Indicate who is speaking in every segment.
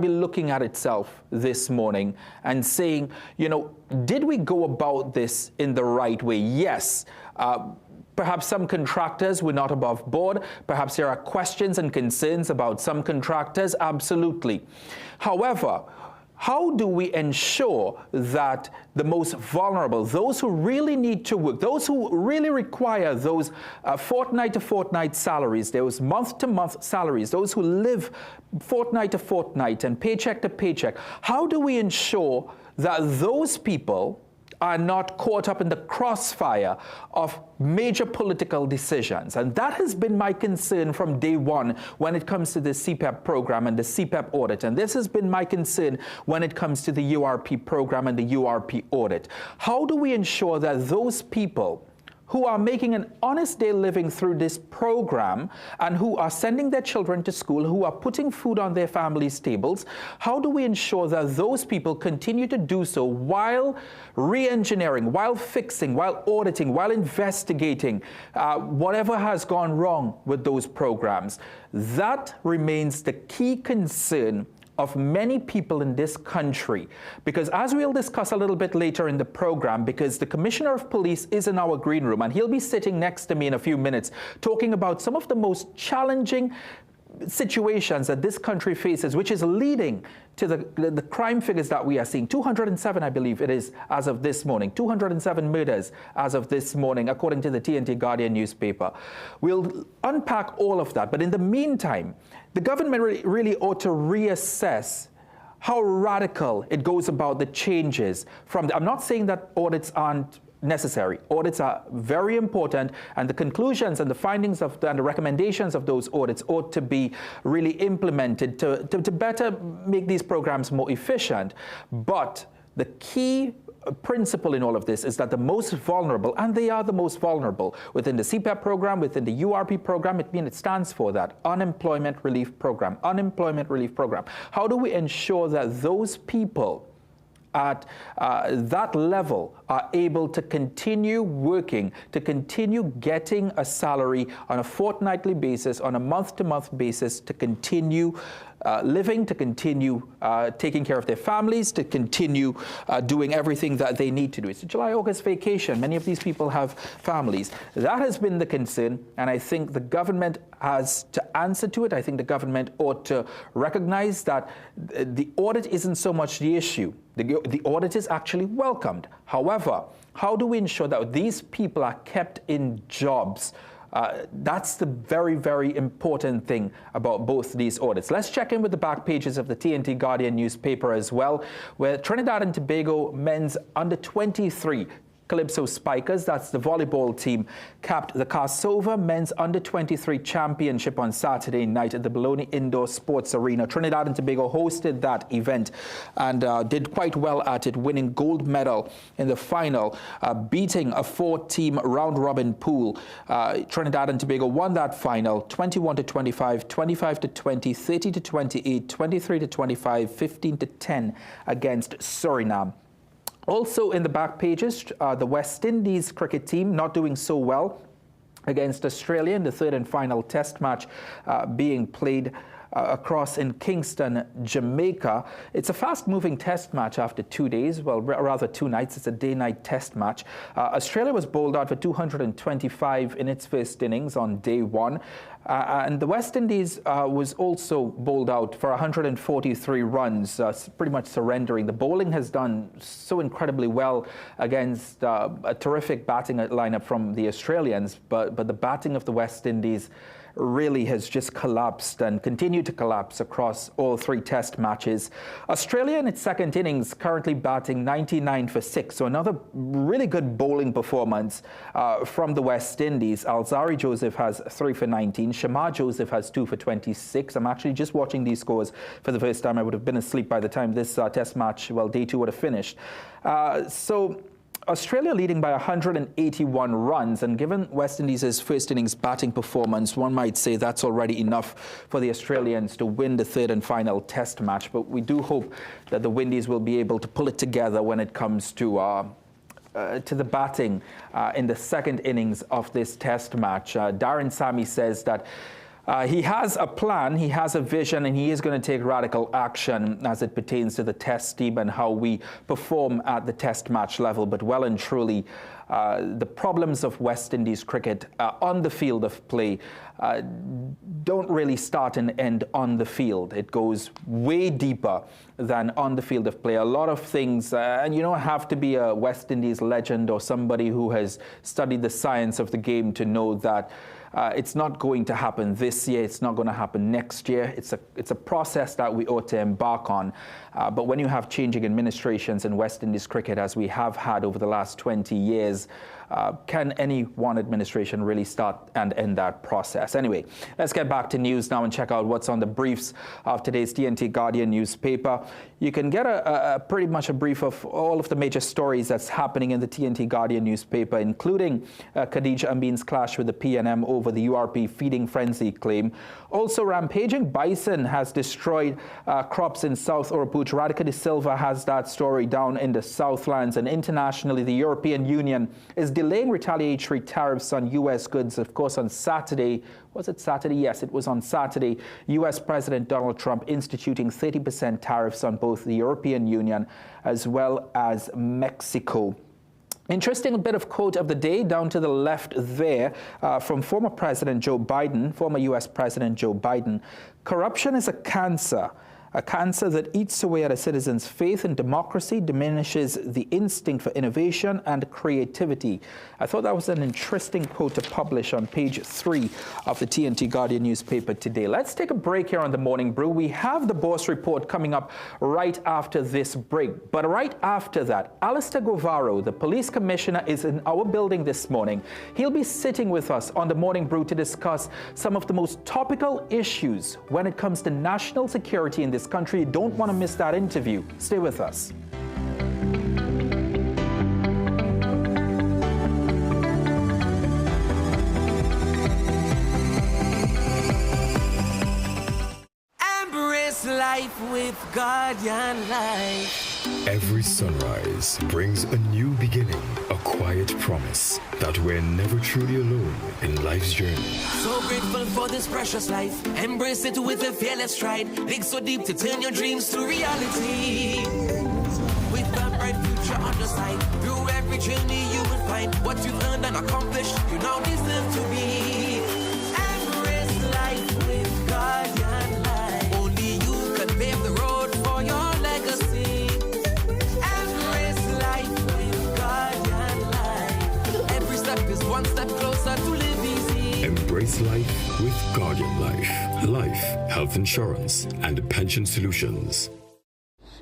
Speaker 1: be looking at itself this morning and saying, you know, did we go about this in the right way? Yes. Perhaps some contractors were not above board. Perhaps there are questions and concerns about some contractors. Absolutely. However, how do we ensure that the most vulnerable, those who really need to work, those who really require those fortnight-to-fortnight salaries, those month-to-month salaries, those who live fortnight-to-fortnight and paycheck-to-paycheck, how do we ensure that those people are not caught up in the crossfire of major political decisions? And that has been my concern from day one when it comes to the CPEP program and the CPEP audit. And this has been my concern when it comes to the URP program and the URP audit. How do we ensure that those people who are making an honest day living through this program and who are sending their children to school, who are putting food on their families' tables, how do we ensure that those people continue to do so while re-engineering, while fixing, while auditing, while investigating whatever has gone wrong with those programs? That remains the key concern of many people in this country, because as we'll discuss a little bit later in the program, because the Commissioner of Police is in our green room and he'll be sitting next to me in a few minutes talking about some of the most challenging situations that this country faces, which is leading to the crime figures that we are seeing. 207, I believe it is, as of this morning. 207 murders as of this morning, according to the TNT Guardian newspaper. We'll unpack all of that. But in the meantime, the government really ought to reassess how radical it goes about the changes. I'm not saying that audits aren't necessary. Audits are very important, and the conclusions and the findings of and the recommendations of those audits ought to be really implemented to better make these programs more efficient. But the key principle in all of this is that the most vulnerable, and they are the most vulnerable within the CPEP program, within the URP program, it stands for that, Unemployment Relief Program, Unemployment Relief Program. How do we ensure that those people at that level are able to continue working, to continue getting a salary on a fortnightly basis, on a month-to-month basis, to continue living, to continue taking care of their families, to continue doing everything that they need to do. It's a July-August vacation. Many of these people have families. That has been the concern, and I think the government has to answer to it. I think the government ought to recognize that the audit isn't so much the issue. The audit is actually welcomed. However, how do we ensure that these people are kept in jobs? That's the very, very important thing about both these audits. Let's check in with the back pages of the TNT Guardian newspaper as well, where Trinidad and Tobago men's under-23 Calypso Spikers, that's the volleyball team, capped the Carsova Men's Under-23 Championship on Saturday night at the Bologna Indoor Sports Arena. Trinidad and Tobago hosted that event and did quite well at it, winning gold medal in the final, beating a 4-team round-robin pool. Trinidad and Tobago won that final 21-25, 25-20, 30-28, 23-25, 15-10 against Suriname. Also in the back pages, the West Indies cricket team not doing so well against Australia in the third and final test match being played across in Kingston, Jamaica. It's a fast-moving test match after 2 days, well, rather 2 nights. It's a day-night test match. Australia was bowled out for 225 in its first innings on day one. And the West Indies was also bowled out for 143 runs, pretty much surrendering. The bowling has done so incredibly well against a terrific batting lineup from the Australians, but the batting of the West Indies really has just collapsed and continued to collapse across all 3 test matches. Australia in its second innings currently batting 99 for 6, so another really good bowling performance from the West Indies. Alzari Joseph has 3 for 19, Shamar Joseph has 2 for 26. I'm actually just watching these scores for the first time. I would have been asleep by the time this test match, well, day 2 would have finished. So Australia leading by 181 runs, and given West Indies' first innings batting performance, one might say that's already enough for the Australians to win the third and final test match. But we do hope that the Windies will be able to pull it together when it comes to the batting in the second innings of this test match. Darren Sammy says that He has a plan, he has a vision, and he is going to take radical action as it pertains to the test team and how we perform at the test match level. But well and truly, the problems of West Indies cricket on the field of play don't really start and end on the field. It goes way deeper than on the field of play. A lot of things, and you don't have to be a West Indies legend or somebody who has studied the science of the game to know that it's not going to happen this year. It's not going to happen next year. It's a process that we ought to embark on. But when you have changing administrations in West Indies cricket, as we have had over the last 20 years, can any one administration really start and end that process? Anyway, let's get back to news now and check out what's on the briefs of today's TNT Guardian newspaper. You can get pretty much a brief of all of the major stories that's happening in the TNT Guardian newspaper, including Khadija Amin's clash with the PNM over the URP feeding frenzy claim. Also, rampaging bison has destroyed crops in South Oraput. Radhika de Silva has that story down in the Southlands. And internationally, the European Union is delaying retaliatory tariffs on U.S. goods. Of course, on Saturday, was it Saturday? Yes, it was on Saturday. U.S. President Donald Trump instituting 30% tariffs on both the European Union as well as Mexico. Interesting bit of quote of the day down to the left there from former President Joe Biden, former U.S. President Joe Biden. Corruption is a cancer that eats away at a citizen's faith in democracy, diminishes the instinct for innovation and creativity. I thought that was an interesting quote to publish on page 3 of the TNT Guardian newspaper today. Let's take a break here on the Morning Brew. We have the boss report coming up right after this break. But right after that, Alistair Govaro, the police commissioner, is in our building this morning. He'll be sitting with us on the Morning Brew to discuss some of the most topical issues when it comes to national security in this country. You don't want to miss that interview. Stay with us.
Speaker 2: Embrace life with Guardian Life.
Speaker 3: Every sunrise brings a new beginning, a quiet promise that we're never truly alone in life's journey.
Speaker 2: So grateful for this precious life. Embrace it with a fearless stride. Dig so deep to turn your dreams to reality. With a bright future on your side. Through every journey you will find what you've earned and accomplished. You now deserve to be. Embrace life with Guardian Life. Only you can pave the road for your legacy. Embrace life with Guardian Life. Every step is one step closer to live easy.
Speaker 3: Embrace life with Guardian Life. Life, health insurance, and pension solutions.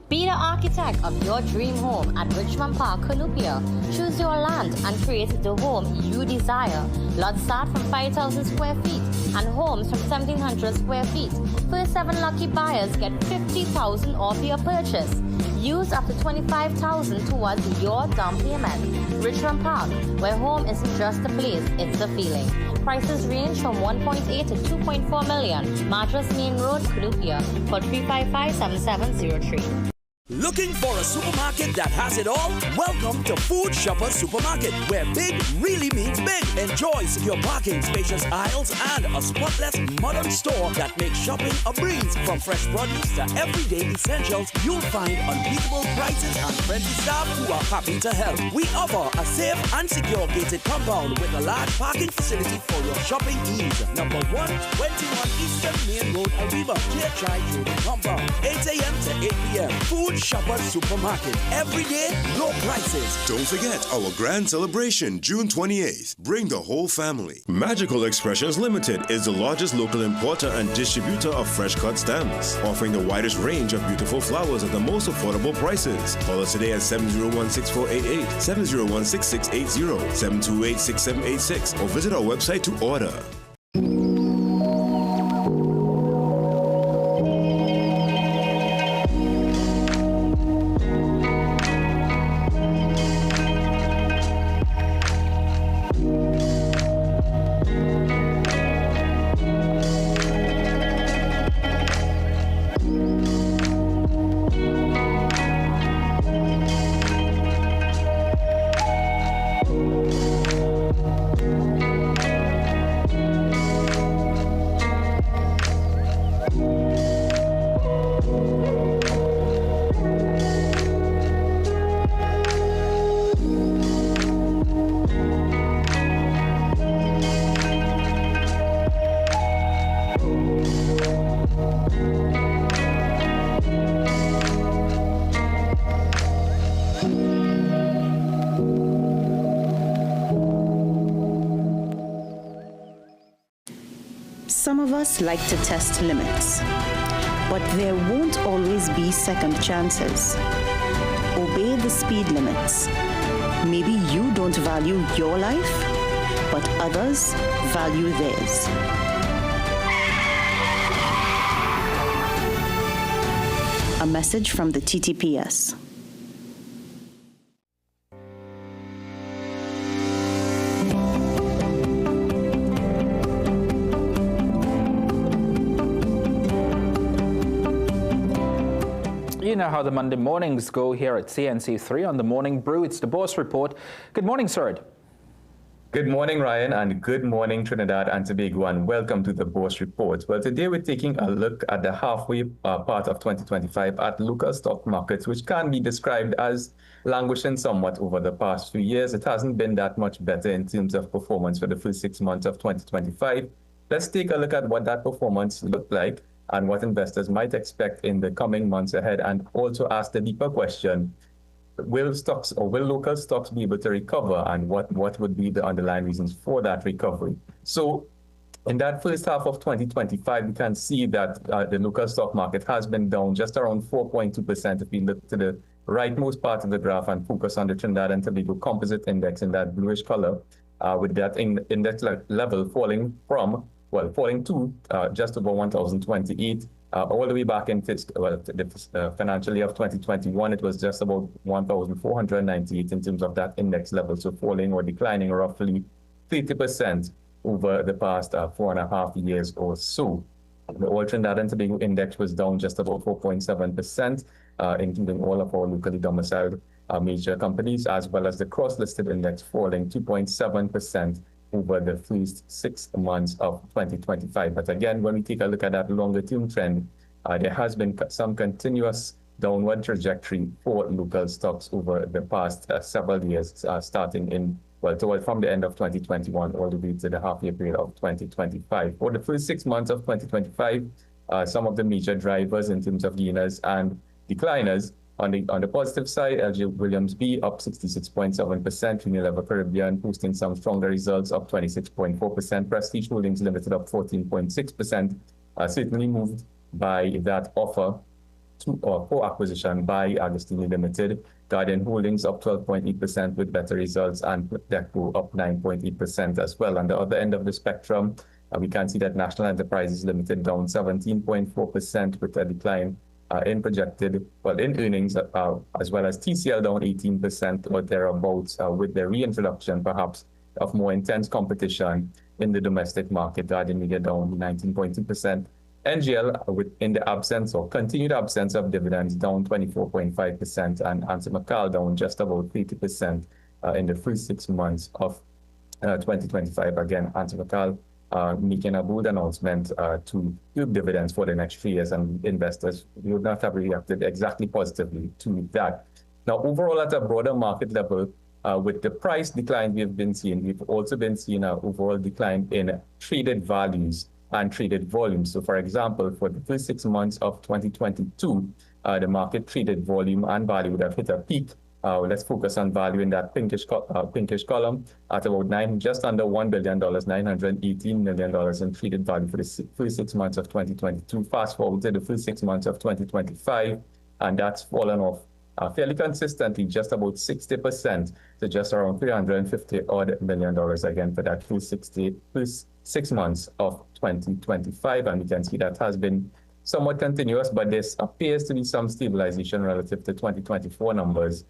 Speaker 4: Be the architect of your dream home at Richmond Park, Columbia. Choose your land and create the home you desire. Lots start from 5,000 square feet and homes from 1,700 square feet. First 7 lucky buyers get 50,000 off your purchase. Use up to 25,000 towards your down payment. Richmond Park, where home isn't just a place, it's a feeling. Prices range from 1.8 to 2.4 million. Madras Main Road, Columbia. Call 355-7703.
Speaker 5: Looking for a supermarket that has it all? Welcome to Food Shopper Supermarket, where big really means big. Enjoy secure parking, spacious aisles, and a spotless modern store that makes shopping a breeze. From fresh produce to everyday essentials, you'll find unbeatable prices and friendly staff who are happy to help. We offer a safe and secure gated compound with a large parking facility for your shopping needs. Number 121 Eastern Main Road, Ariba, Chai Trading Compound, 8 a.m. to 8 p.m. Food Shopper Supermarket. Every day, low prices.
Speaker 6: Don't forget our grand celebration, June 28th. Bring the whole family. Magical Expressions Limited is the largest local importer and distributor of fresh cut stems, offering the widest range of beautiful flowers at the most affordable prices. Call us today at 701-6488, 701-6680, 728-6786, or visit our website to order.
Speaker 7: us like to test limits, but there won't always be second chances. Obey the speed limits. Maybe you don't value your life, but others value theirs. A message from the TTPS.
Speaker 1: You know how the Monday mornings go here at CNC3 on the Morning Brew. It's the Boss Report. Good morning, sir.
Speaker 8: Good morning, Ryan, and good morning, Trinidad and Tobago, and welcome to the Boss Report. Well, today we're taking a look at the halfway part of 2025 at local stock markets, which can be described as languishing somewhat over the past few years. It hasn't been that much better in terms of performance for the first 6 months of 2025. Let's take a look at what that performance looked like and what investors might expect in the coming months ahead, and also ask the deeper question: will local stocks be able to recover, and what would be the underlying reasons for that recovery? So in that first half of 2025, we can see that the local stock market has been down just around 4.2%. If we look to the rightmost part of the graph and focus on the Trinidad and Tobago Composite Index in that bluish color, with that index level falling to just over 1,028. All the way back in the financial year of 2021, it was just about 1,498 in terms of that index level, so falling or declining roughly 30% over the past 4.5 years or so. The All Trinidad and Tobago Index was down just about 4.7%, including all of our locally domiciled major companies, as well as the cross-listed index falling 2.7% over the first 6 months of 2025. But again, when we take a look at that longer-term trend, there has been some continuous downward trajectory for local stocks over the past several years, starting from the end of 2021 all the way to the half-year period of 2025. For the first 6 months of 2025, some of the major drivers in terms of gainers and decliners: on the positive side, LG Williams B up 66.7%, Unilever Caribbean posting some stronger results, up 26.4%, Prestige Holdings Limited up 14.6%, certainly moved by that offer for acquisition by Agostini Limited. Guardian Holdings up 12.8% with better results, and Deco up 9.8% as well. On the other end of the spectrum, we can see that National Enterprises Limited down 17.4% with a decline in earnings, as well as TCL down 18% or thereabouts, with the reintroduction perhaps of more intense competition in the domestic market. Guardian Media down 19.2%. NGL, in the absence or continued absence of dividends, down 24.5%, and Antimacaal down just about 30% in the first 6 months of 2025. Again, Antimacaal making a bold announcement to give dividends for the next 3 years, and investors would not have reacted exactly positively to that. Now, overall, at a broader market level, with the price decline we've been seeing, we've also been seeing an overall decline in traded values and traded volumes. So, for example, for the first 6 months of 2022, the market traded volume and value would have hit a peak. Let's focus on value in that pinkish column at about just under $1 billion, $918 million in traded value for the first 6 months of 2022. Fast forward to the first 6 months of 2025, and that's fallen off fairly consistently, just about 60% to just around $350 million again for that first 6 months of 2025. And we can see that has been somewhat continuous, but there appears to be some stabilization relative to 2024 numbers.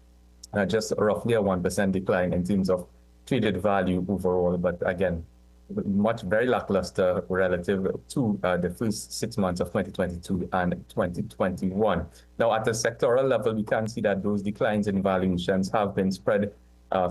Speaker 8: Just roughly a 1% decline in terms of traded value overall, but again, very lackluster relative to the first 6 months of 2022 and 2021. Now, at the sectoral level, we can see that those declines in valuations have been spread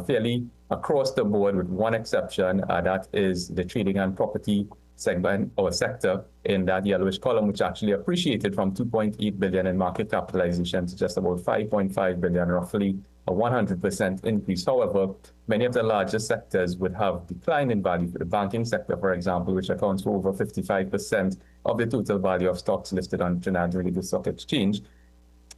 Speaker 8: fairly across the board, with one exception, that is the trading and property segment or sector in that yellowish column, which actually appreciated from 2.8 billion in market capitalization to just about 5.5 billion, roughly a 100% increase. However, many of the larger sectors would have declined in value. For the banking sector, for example, which accounts for over 55% of the total value of stocks listed on Trinidad and Tobago Stock Exchange,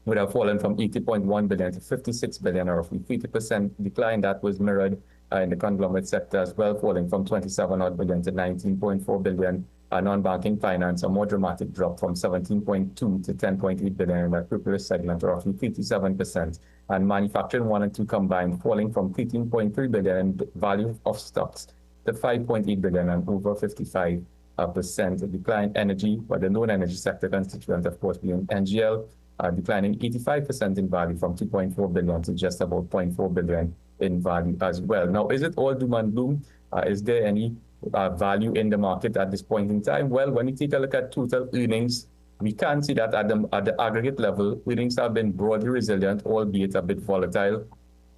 Speaker 8: would have fallen from 80.1 billion to 56 billion, or roughly 50% decline. That was mirrored in the conglomerate sector as well, falling from 27 odd billion to 19.4 billion. non-banking finance, a more dramatic drop from 17.2 to 10.8 billion in the equivalent segment, roughly 57%. And manufacturing 1 and 2 combined, falling from 13.3 billion in value of stocks to 5.8 billion and over 55%. Decline energy, but the non-energy sector constituent, of course, being NGL, declining 85% in value from 2.4 billion to just about 0.4 billion in value as well. Now, is it all doom and gloom? Is there any value in the market at this point in time? Well, when you take a look at total earnings, we can see that at the aggregate level, earnings have been broadly resilient, albeit a bit volatile.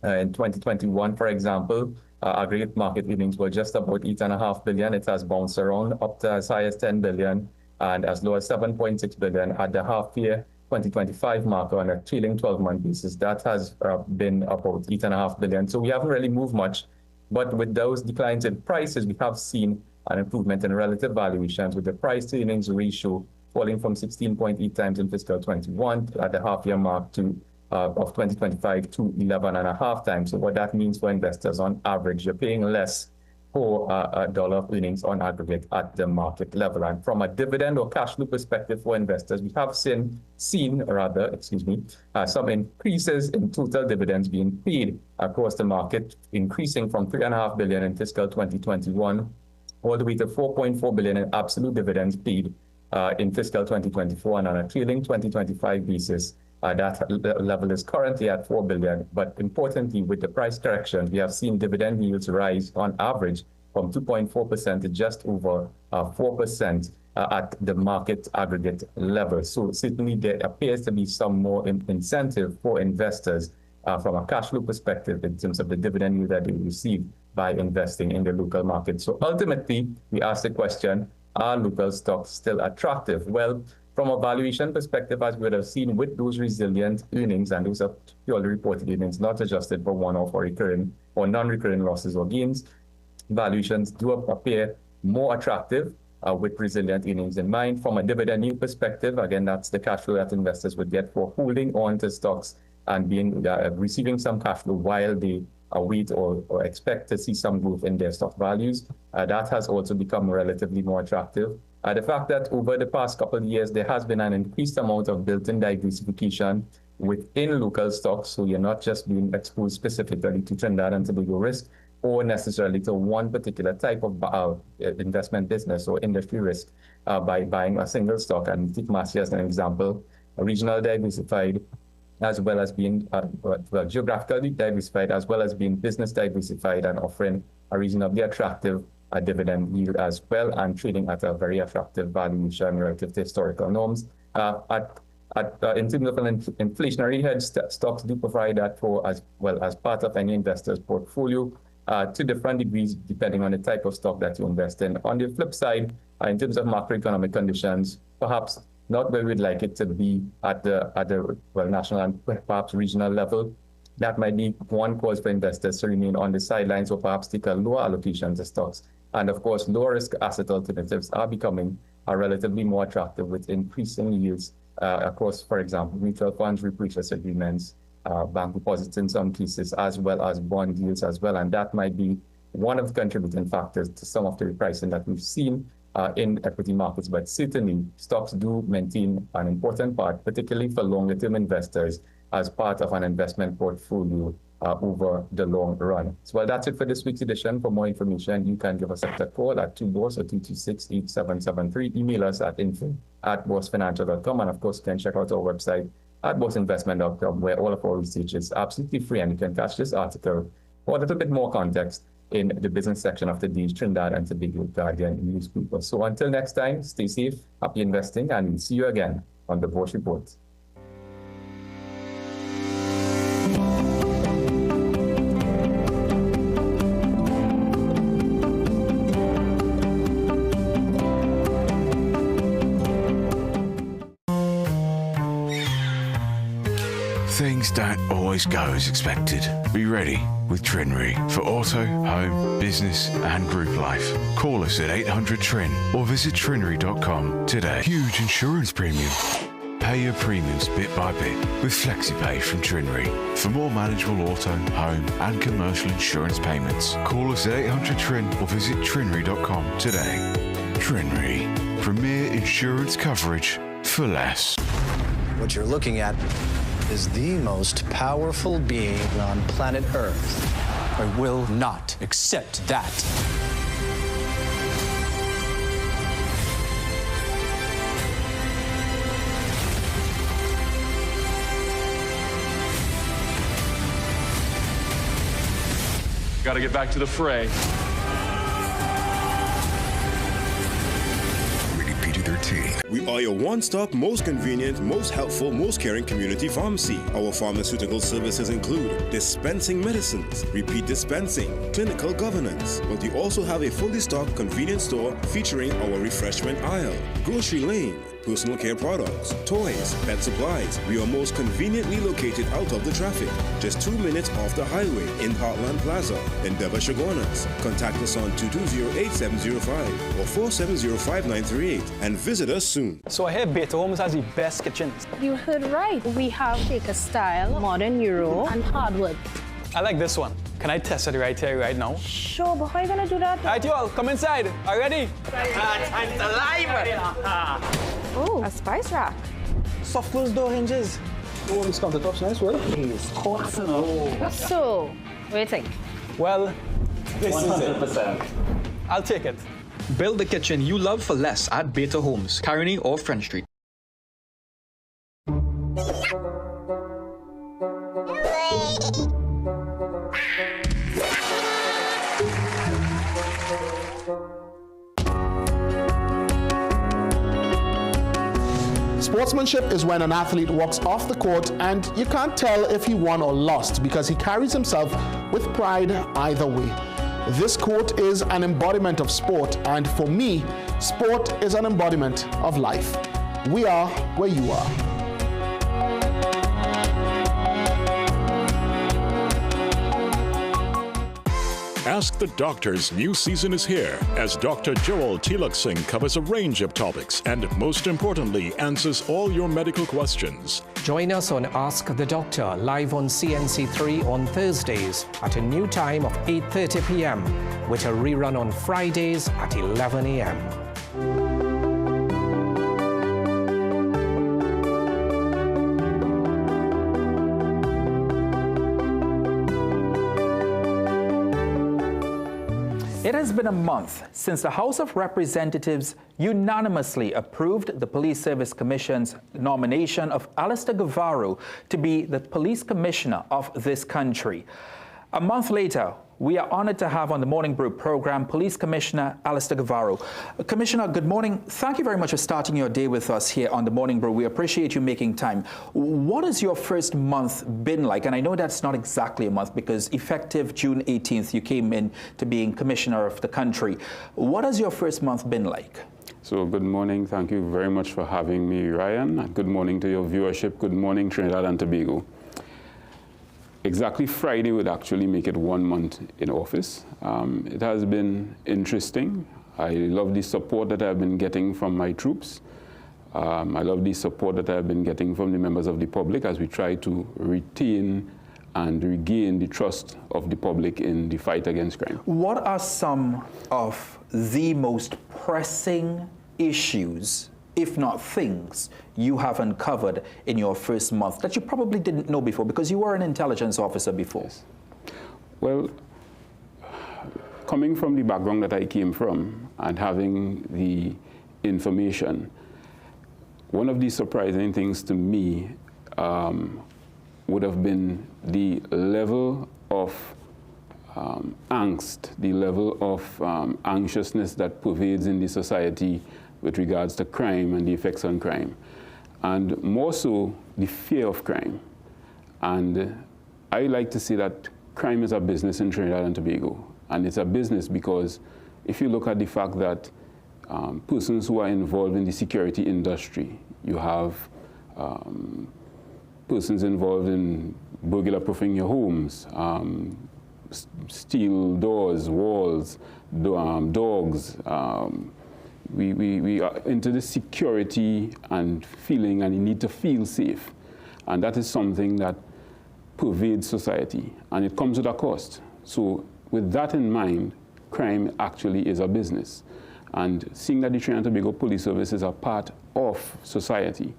Speaker 8: In 2021, for example, aggregate market earnings were just about 8.5 billion. It has bounced around up to as high as 10 billion and as low as 7.6 billion at the half-year 2025 marker on a trailing 12-month basis. That has been about 8.5 billion. So we haven't really moved much. But with those declines in prices, we have seen an improvement in relative valuations, with the price-to-earnings ratio falling from 16.8 times in fiscal 21 at the half-year mark of 2025 to 11.5 times. So what that means for investors, on average, you're paying less for a dollar of earnings on aggregate at the market level. And from a dividend or cash flow perspective for investors, we have seen some increases in total dividends being paid across the market, increasing from 3.5 billion in fiscal 2021 all the way to 4.4 billion in absolute dividends paid in fiscal 2024, and on a trailing 2025 basis, that level is currently at 4 billion. But importantly, with the price correction, we have seen dividend yields rise on average from 2.4% to just over 4% at the market aggregate level. So certainly there appears to be some more incentive for investors from a cash flow perspective in terms of the dividend yield that they receive by investing in the local market. So ultimately, we ask the question, are local stocks still attractive? Well, from a valuation perspective, as we would have seen with those resilient earnings, and those are purely reported earnings, not adjusted for one-off or recurring or non-recurring losses or gains, valuations do appear more attractive with resilient earnings in mind. From a dividend yield perspective, again, that's the cash flow that investors would get for holding on to stocks and receiving some cash flow while they await or expect to see some growth in their stock values. That has also become relatively more attractive. The fact that over the past couple of years, there has been an increased amount of built-in diversification within local stocks. So you're not just being exposed specifically to Trinidad and Tobago risk or necessarily to one particular type of investment business or industry risk by buying a single stock. And take Massey as an example, a regional diversified, as well as being geographically diversified, as well as being business diversified and offering a reasonably attractive dividend yield as well, and trading at a very attractive valuation relative to historical norms. In terms of an inflationary hedge, stocks do provide that for as well as part of any investor's portfolio to different degrees, depending on the type of stock that you invest in. On the flip side, in terms of macroeconomic conditions, perhaps not where we'd like it to be at the national and perhaps regional level. That might be one cause for investors to remain on the sidelines or perhaps take a lower allocation to stocks. And of course, lower risk asset alternatives are becoming relatively more attractive with increasing yields across, for example, mutual funds, repurchase agreements, bank deposits in some cases, as well as bond yields as well. And that might be one of the contributing factors to some of the repricing that we've seen in equity markets. But certainly, stocks do maintain an important part, particularly for longer-term investors, as part of an investment portfolio over the long run. So well, that's it for this week's edition. For more information, you can give us a call at 2BOSS or 226-8773. Email us at info@bossfinancial.com. And of course, you can check out our website at bossinvestment.com, where all of our research is absolutely free. And you can catch this article for a little bit more context in the business section of the day's Trinidad and Tobago Guardian newspaper. So until next time, stay safe, happy investing, and we'll see you again on the Boss Report.
Speaker 9: Things don't always go as expected. Be ready with TRINRE for auto, home, business and group life. Call us at 800-TRIN or visit trinre.com today. Huge insurance premium. Pay your premiums bit by bit with FlexiPay from TRINRE. For more manageable auto, home and commercial insurance payments, call us at 800-TRIN or visit trinre.com today. Trinry, premier insurance coverage for less.
Speaker 10: What you're looking at is the most powerful being on planet Earth.
Speaker 11: I will not accept that.
Speaker 12: Got to get back to the fray.
Speaker 3: Rated PG-13.
Speaker 6: We are your one-stop, most convenient, most helpful, most caring community pharmacy. Our pharmaceutical services include dispensing medicines, repeat dispensing, clinical governance. But we also have a fully stocked convenience store featuring our refreshment aisle, grocery lane, personal care products, toys, pet supplies. We are most conveniently located out of the traffic, just 2 minutes off the highway in Heartland Plaza, Endeavour, Chaguanas. Contact us on 220-8705 or 470-5938 and visit us soon.
Speaker 10: So I hear Better Homes has the best kitchens.
Speaker 13: You heard right. We have Shaker style, modern Euro, and hardwood.
Speaker 10: I like this one. Can I test it right here, right now?
Speaker 13: Sure, but how are you gonna do that?
Speaker 10: All right, you all, come inside. Are you ready?
Speaker 5: Time's alive!
Speaker 13: Oh, a spice rack.
Speaker 10: Soft close door hinges. Oh, this countertop's nice, well.
Speaker 13: So, what do you think?
Speaker 10: Well, this
Speaker 8: 100%.
Speaker 10: is it. I'll take it.
Speaker 11: Build the kitchen you love for less at Better Homes, Carney or French Street.
Speaker 14: Sportsmanship is when an athlete walks off the court and you can't tell if he won or lost because he carries himself with pride either way. This quote is an embodiment of sport, and for me, sport is an embodiment of life. We are where you are.
Speaker 15: Ask the Doctor's new season is here as Dr. Joel Tilak Singh covers a range of topics and, most importantly, answers all your medical questions.
Speaker 16: Join us on Ask the Doctor live on CNC3 on Thursdays at a new time of 8:30 p.m. with a rerun on Fridays at 11 a.m.
Speaker 1: It has been a month since the House of Representatives unanimously approved the Police Service Commission's nomination of Alistair Gavaru to be the police commissioner of this country. A month later, we are honored to have on the Morning Brew program Police Commissioner Alistair Gavaru. Commissioner, good morning. Thank you very much for starting your day with us here on the Morning Brew. We appreciate you making time. What has your first month been like? And I know that's not exactly a month because effective June 18th, you came in to being Commissioner of the country. What has your first month been like?
Speaker 17: So good morning. Thank you very much for having me, Ryan. Good morning to your viewership. Good morning, Trinidad and Tobago. Exactly Friday would actually make it 1 month in office. It has been interesting. I love the support that I've been getting from my troops. I love the support that I've been getting from the members of the public as we try to retain and regain the trust of the public in the fight against crime.
Speaker 1: What are some of the most pressing issues, if not things, you have uncovered in your first month that you probably didn't know before because you were an intelligence officer before?
Speaker 17: Yes. Well, coming from the background that I came from and having the information, one of the surprising things to me would have been the level of angst, the level of anxiousness that pervades in the society with regards to crime and the effects on crime, and more so the fear of crime. And I like to say that crime is a business in Trinidad and Tobago, and it's a business because if you look at the fact that persons who are involved in the security industry, you have persons involved in burglar proofing your homes, steel doors, walls, dogs. We are into the security and feeling and the need to feel safe. And that is something that pervades society, and it comes with a cost. So with that in mind, crime actually is a business. And seeing that the Trinidad and Tobago Police Service is a part of society,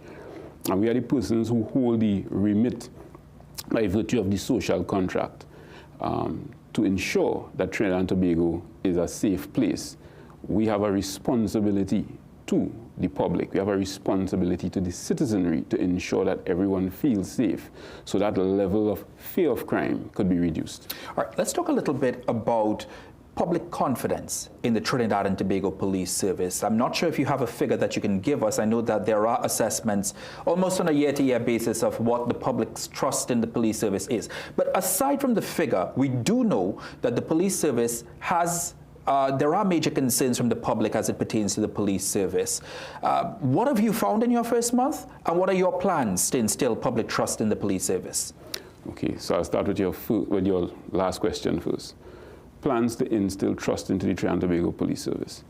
Speaker 17: and we are the persons who hold the remit by virtue of the social contract to ensure that Trinidad and Tobago is a safe place, we have a responsibility to the public. We have a responsibility to the citizenry to ensure that everyone feels safe, so that the level of fear of crime could be reduced.
Speaker 1: All right, let's talk a little bit about public confidence in the Trinidad and Tobago Police Service. I'm not sure if you have a figure that you can give us. I know that there are assessments almost on a year-to-year basis of what the public's trust in the police service is. But aside from the figure, we do know that the police service has there are major concerns from the public as it pertains to the police service. What have you found in your first month, and what are your plans to instill public trust in the police service?
Speaker 17: Okay, so I'll start with your last question first. Plans to instill trust into the Trinidad and Tobago Police Service.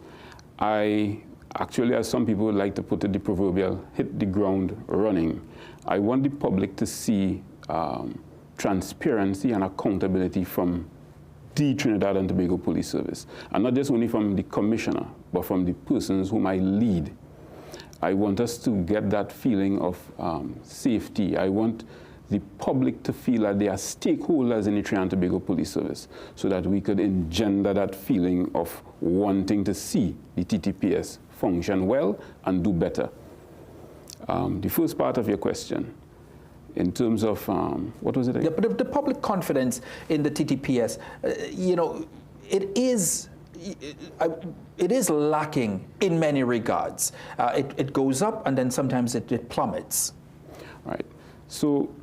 Speaker 17: I actually, as some people would like to put it, the proverbial hit the ground running. I want the public to see transparency and accountability from the Trinidad and Tobago Police Service, and not just only from the commissioner, but from the persons whom I lead. I want us to get that feeling of safety. I want the public to feel that they are stakeholders in the Trinidad and Tobago Police Service, so that we could engender that feeling of wanting to see the TTPS function well and do better. The first part of your question, in terms of, what was it again?
Speaker 1: The public confidence in the TTPS, you know, it is lacking in many regards. It goes up and then sometimes it plummets.
Speaker 17: Right. So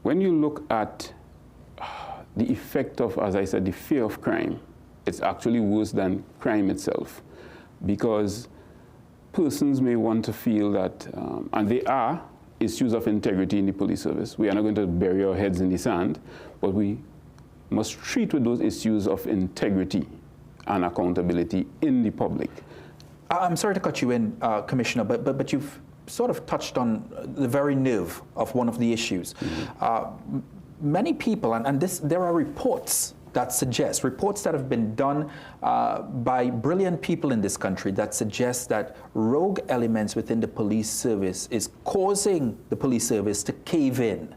Speaker 17: when you look at the effect of, as I said, the fear of crime, it's actually worse than crime itself, because persons may want to feel that, and there are issues of integrity in the police service. We are not going to bury our heads in the sand, but we must treat with those issues of integrity and accountability in the public.
Speaker 1: I'm sorry to cut you in, Commissioner, but you've sort of touched on the very nerve of one of the issues. Mm-hmm. Many people, and there are reports that have been done by brilliant people in this country that suggest that rogue elements within the police service is causing the police service to cave in.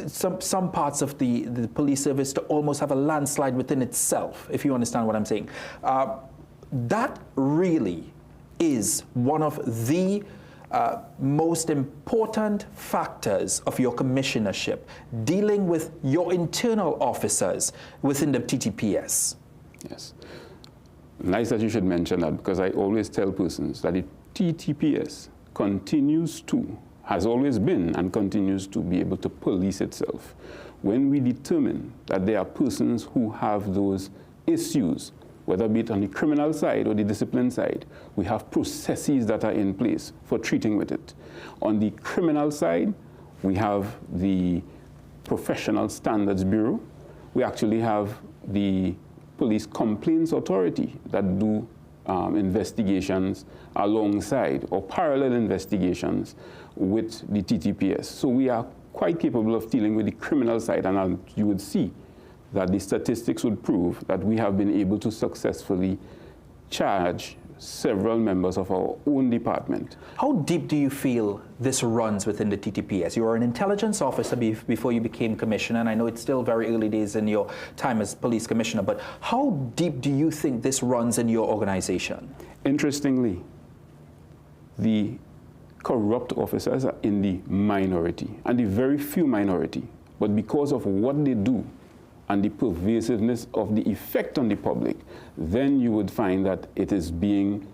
Speaker 1: Some parts of the police service to almost have a landslide within itself, if you understand what I'm saying. That really is one of the most important factors of your commissionership, dealing with your internal officers within the TTPS.
Speaker 17: Yes. Nice that you should mention that, because I always tell persons that the TTPS has always been and continues to be able to police itself. When we determine that there are persons who have those issues, whether be it on the criminal side or the discipline side, we have processes that are in place for treating with it. On the criminal side, we have the Professional Standards Bureau. We actually have the Police Complaints Authority that do investigations alongside or parallel investigations with the TTPS. So we are quite capable of dealing with the criminal side, and you would see that the statistics would prove that we have been able to successfully charge several members of our own department.
Speaker 1: How deep do you feel this runs within the TTPS? You were an intelligence officer before you became commissioner, and I know it's still very early days in your time as police commissioner, but how deep do you think this runs in your organization?
Speaker 17: Interestingly, the corrupt officers are in the minority, and the very few minority, but because of what they do and the pervasiveness of the effect on the public, then you would find that it is being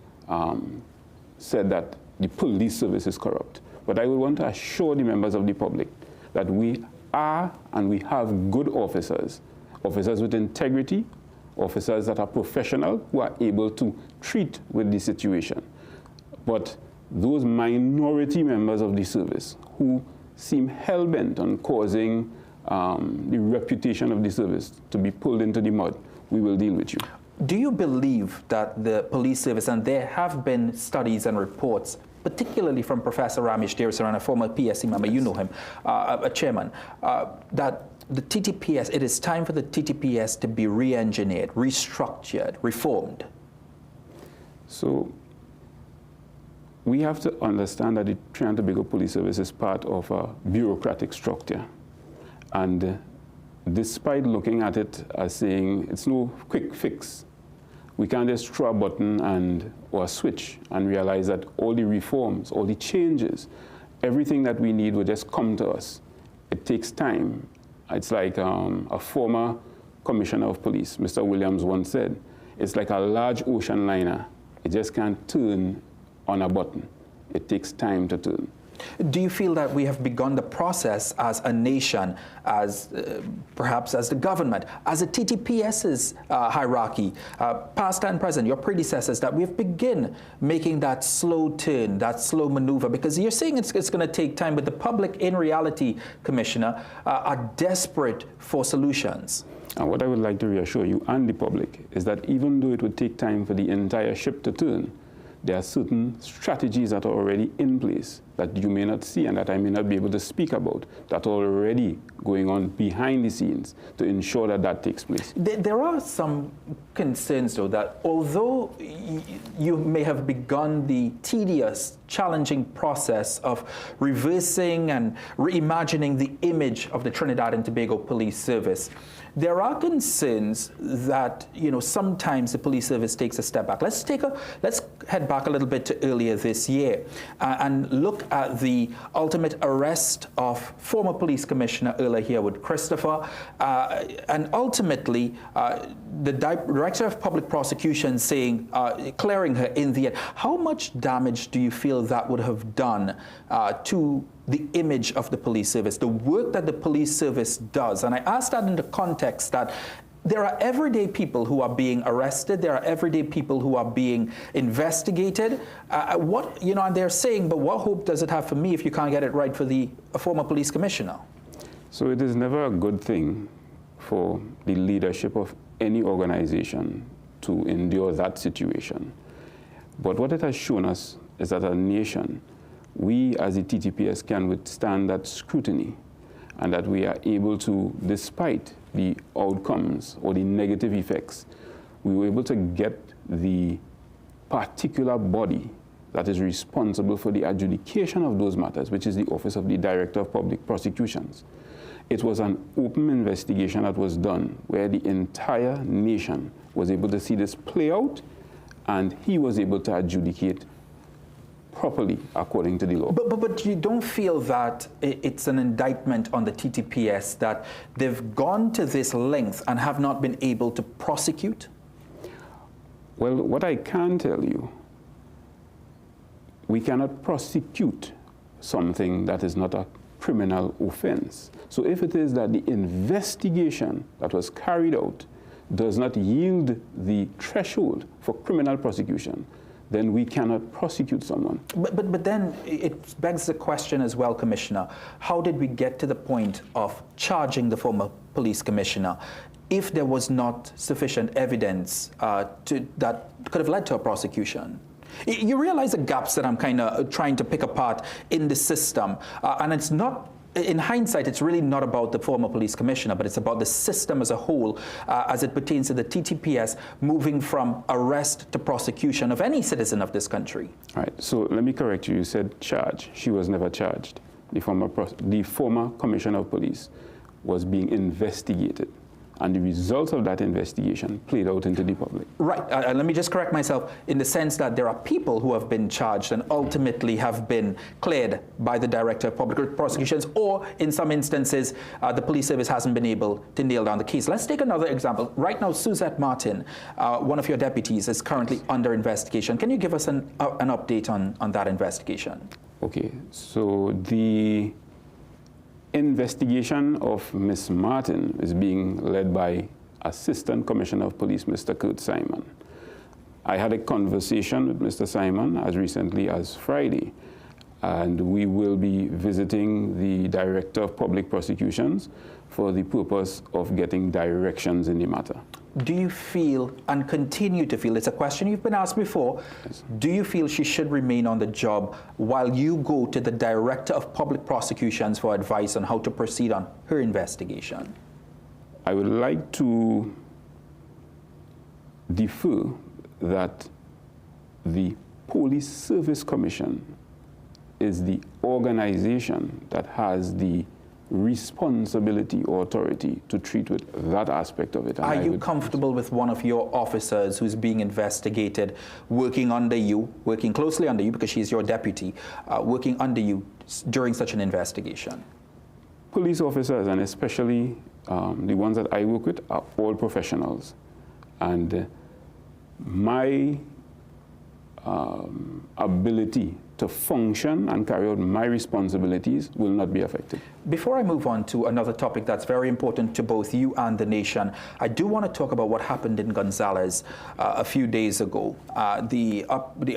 Speaker 17: said that the police service is corrupt. But I would want to assure the members of the public that we are and we have good officers, officers with integrity, officers that are professional, who are able to treat with the situation. But those minority members of the service who seem hell-bent on causing the reputation of the service to be pulled into the mud, we will deal with you.
Speaker 1: Do you believe that the police service, and there have been studies and reports, particularly from Professor Ramesh Deosaran, a former PSC member, you know him, a chairman, that the TTPS, it is time for the TTPS to be re-engineered, restructured, reformed?
Speaker 17: So we have to understand that the Trinidad and Tobago Police Service is part of a bureaucratic structure. And despite looking at it as saying it's no quick fix, we can't just throw a button or a switch and realize that all the reforms, all the changes, everything that we need will just come to us. It takes time. It's like a former commissioner of police, Mr. Williams, once said, it's like a large ocean liner. It just can't turn on a button. It takes time to turn.
Speaker 1: Do you feel that we have begun the process as a nation, as perhaps as the government, as a TTPS's hierarchy, past and present, your predecessors, that we've begun making that slow turn, that slow maneuver? Because you're saying it's going to take time, but the public, in reality, Commissioner, are desperate for solutions.
Speaker 17: And what I would like to reassure you and the public is that even though it would take time for the entire ship to turn, there are certain strategies that are already in place that you may not see and that I may not be able to speak about, that are already going on behind the scenes to ensure that that takes place.
Speaker 1: There are some concerns, though, that although you may have begun the tedious, challenging process of reversing and reimagining the image of the Trinidad and Tobago Police Service, there are concerns that, sometimes the police service takes a step back. Let's head back a little bit to earlier this year and look at the ultimate arrest of former police commissioner Earl Herwood Christopher, and ultimately the director of public prosecution saying, clearing her in the end. How much damage do you feel that would have done to the image of the police service, the work that the police service does? And I ask that in the context that there are everyday people who are being arrested. There are everyday people who are being investigated. And they're saying, but what hope does it have for me if you can't get it right for the former police commissioner?
Speaker 17: So it is never a good thing for the leadership of any organization to endure that situation. But what it has shown us is that as a nation, we as the TTPS can withstand that scrutiny, and that we are able to, despite the outcomes or the negative effects, we were able to get the particular body that is responsible for the adjudication of those matters, which is the Office of the Director of Public Prosecutions. It was an open investigation that was done where the entire nation was able to see this play out, and he was able to adjudicate properly according to the law.
Speaker 1: But you don't feel that it's an indictment on the TTPS that they've gone to this length and have not been able to prosecute?
Speaker 17: Well, what I can tell you, we cannot prosecute something that is not a criminal offense. So if it is that the investigation that was carried out does not yield the threshold for criminal prosecution, then we cannot prosecute someone.
Speaker 1: But then it begs the question as well, Commissioner, how did we get to the point of charging the former police commissioner if there was not sufficient evidence that could have led to a prosecution? You realize the gaps that I'm kind of trying to pick apart in the system, and it's not, in hindsight, it's really not about the former police commissioner, but it's about the system as a whole as it pertains to the TTPS moving from arrest to prosecution of any citizen of this country.
Speaker 17: All right, so let me correct you. You said charge. She was never charged. The former commissioner of police was being investigated, and the results of that investigation played out into the public.
Speaker 1: Right. Let me just correct myself in the sense that there are people who have been charged and ultimately have been cleared by the Director of Public Prosecutions, or in some instances, the police service hasn't been able to nail down the case. Let's take another example. Right now, Suzette Martin, one of your deputies, is currently under investigation. Can you give us an update on that investigation?
Speaker 17: Okay. So the investigation of Ms. Martin is being led by Assistant Commissioner of Police, Mr. Kurt Simon. I had a conversation with Mr. Simon as recently as Friday, and we will be visiting the Director of Public Prosecutions for the purpose of getting directions in the matter.
Speaker 1: Do you feel, and continue to feel, it's a question you've been asked before, yes, do you feel she should remain on the job while you go to the Director of Public Prosecutions for advice on how to proceed on her investigation?
Speaker 17: I would like to defer that the Police Service Commission is the organization that has the responsibility or authority to treat with that aspect of it. And
Speaker 1: are you comfortable with one of your officers who's being investigated, working under you, working closely under you because she's your deputy, working under you during such an investigation?
Speaker 17: Police officers, and especially the ones that I work with, are all professionals. And my ability to function and carry out my responsibilities will not be affected.
Speaker 1: Before I move on to another topic that's very important to both you and the nation, I do want to talk about what happened in Gonzales a few days ago, the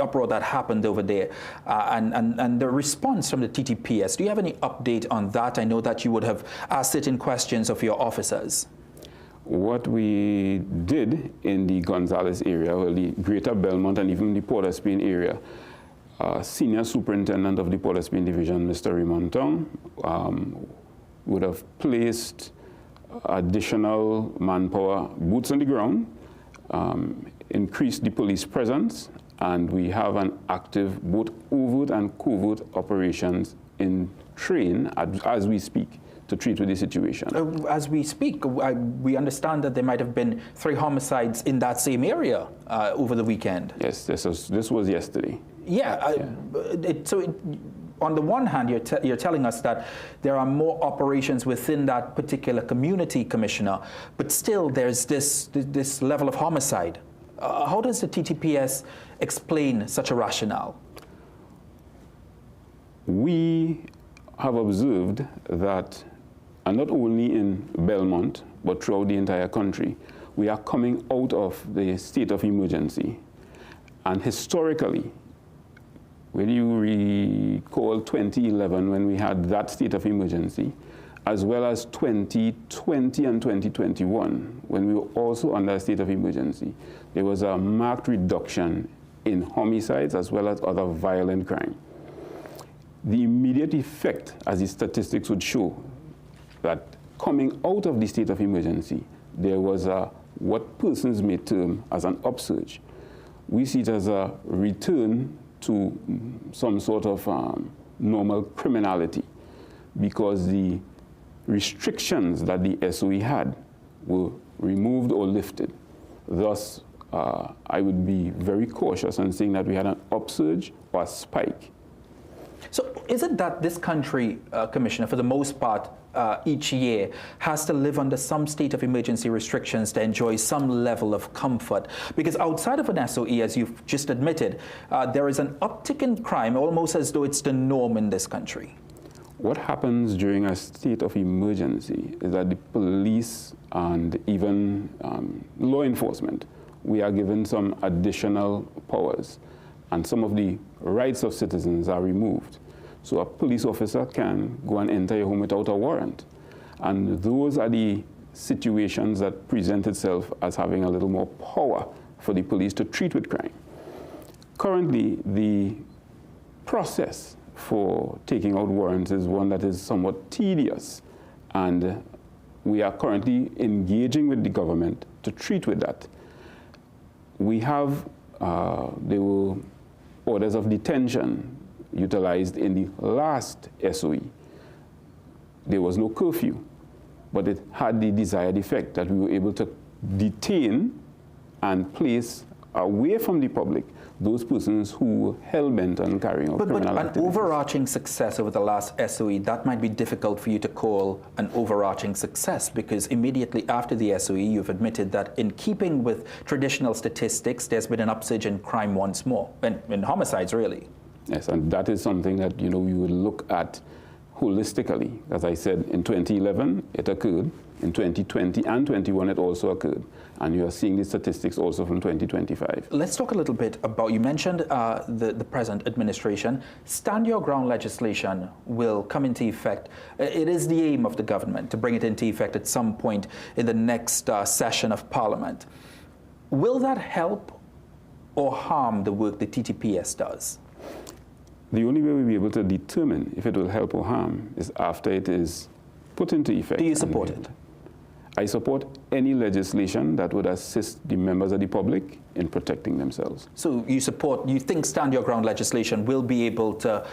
Speaker 1: uproar that happened over there, and the response from the TTPS. Do you have any update on that? I know that you would have asked certain questions of your officers.
Speaker 17: What we did in the Gonzales area, well, the Greater Belmont and even the Port of Spain area, Senior Superintendent of the Port of Spain Division, Mr. Raymond Tong, would have placed additional manpower, boots on the ground, increased the police presence, and we have an active both overt and covert operations in train as we speak to treat with the situation.
Speaker 1: As we speak, we understand that there might have been 3 homicides in that same area over the weekend.
Speaker 17: Yes, this was yesterday.
Speaker 1: On the one hand, you're telling us that there are more operations within that particular community, Commissioner, but still there's this level of homicide. How does the TTPS explain such a rationale?
Speaker 17: We have observed that, and not only in Belmont, but throughout the entire country, we are coming out of the state of emergency. And historically, when you recall 2011, when we had that state of emergency, as well as 2020 and 2021, when we were also under a state of emergency, there was a marked reduction in homicides as well as other violent crime. The immediate effect, as the statistics would show, that coming out of the state of emergency, there was what persons may term as an upsurge. We see it as a return to some sort of normal criminality, because the restrictions that the SOE had were removed or lifted. Thus, I would be very cautious in saying that we had an upsurge or a spike.
Speaker 1: So is it that this country, Commissioner, for the most part, each year has to live under some state of emergency restrictions to enjoy some level of comfort? Because outside of an SOE, as you've just admitted, there is an uptick in crime, almost as though it's the norm in this country.
Speaker 17: What happens during a state of emergency is that the police and even law enforcement, we are given some additional powers, and some of the rights of citizens are removed. So a police officer can go and enter your home without a warrant. And those are the situations that present itself as having a little more power for the police to treat with crime. Currently, the process for taking out warrants is one that is somewhat tedious, and we are currently engaging with the government to treat with that. We have, there were orders of detention utilized in the last SOE. There was no curfew, but it had the desired effect that we were able to detain and place away from the public those persons who were hell-bent on carrying out criminal activities.
Speaker 1: But an overarching success over the last SOE, that might be difficult for you to call an overarching success, because immediately after the SOE, you've admitted that in keeping with traditional statistics, there's been an upsurge in crime once more, in homicides, really.
Speaker 17: Yes, and that is something that, you know, we would look at holistically. As I said, in 2011, it occurred. In 2020 and 21, it also occurred. And you are seeing the statistics also from 2025.
Speaker 1: Let's talk a little bit about, you mentioned the present administration. Stand your ground legislation will come into effect. It is the aim of the government to bring it into effect at some point in the next session of Parliament. Will that help or harm the work the TTPS does?
Speaker 17: The only way we'll be able to determine if it will help or harm is after it is put into effect.
Speaker 1: Do you support it?
Speaker 17: I support any legislation that would assist the members of the public in protecting themselves.
Speaker 1: So you think stand your ground legislation will be able to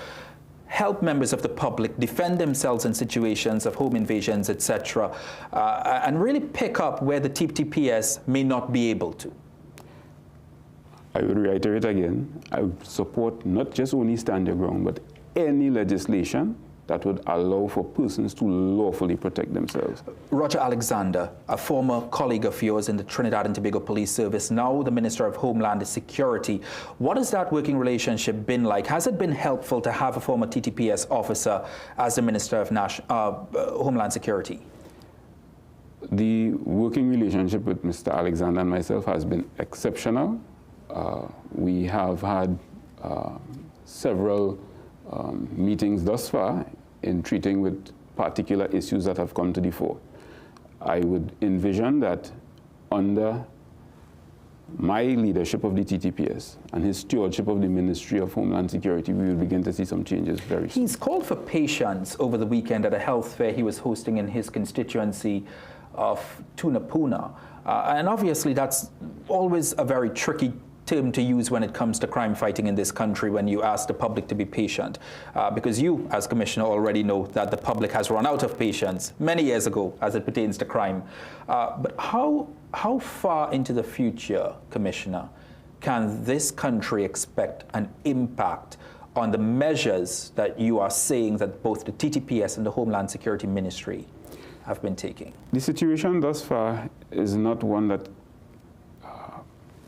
Speaker 1: help members of the public defend themselves in situations of home invasions, etc., and really pick up where the TTPS may not be able to?
Speaker 17: I would reiterate again, I would support not just only stand your ground, but any legislation that would allow for persons to lawfully protect themselves.
Speaker 1: Roger Alexander, a former colleague of yours in the Trinidad and Tobago Police Service, now the Minister of Homeland Security. What has that working relationship been like? Has it been helpful to have a former TTPS officer as the Minister of Homeland Security?
Speaker 17: The working relationship with Mr. Alexander and myself has been exceptional. We have had several meetings thus far in treating with particular issues that have come to the fore. I would envision that under my leadership of the TTPS and his stewardship of the Ministry of Homeland Security, we will begin to see some changes very soon.
Speaker 1: He's called for patience over the weekend at a health fair he was hosting in his constituency of Tunapuna. And obviously that's always a very tricky term to use when it comes to crime fighting in this country, when you ask the public to be patient, because you as Commissioner already know that the public has run out of patience many years ago as it pertains to crime. But how far into the future, Commissioner, can this country expect an impact on the measures that you are saying that both the TTPS and the Homeland Security Ministry have been taking?
Speaker 17: The situation thus far is not one that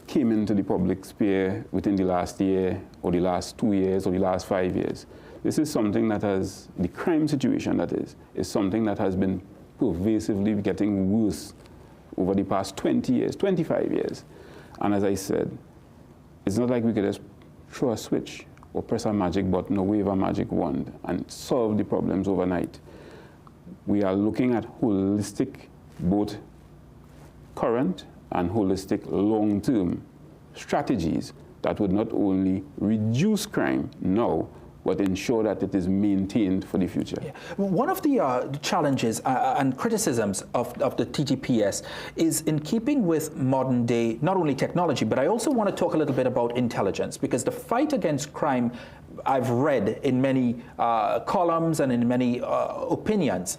Speaker 17: came into the public sphere within the last year or the last 2 years or the last 5 years. This is something that has, the crime situation that is something that has been pervasively getting worse over the past 20 years, 25 years. And as I said, it's not like we could just throw a switch or press a magic button or wave a magic wand and solve the problems overnight. We are looking at holistic, both current and holistic long-term strategies that would not only reduce crime now, but ensure that it is maintained for the future.
Speaker 1: Yeah. One of the challenges and criticisms of the TTPS is in keeping with modern day, not only technology, but I also want to talk a little bit about intelligence, because the fight against crime, I've read in many columns and in many opinions,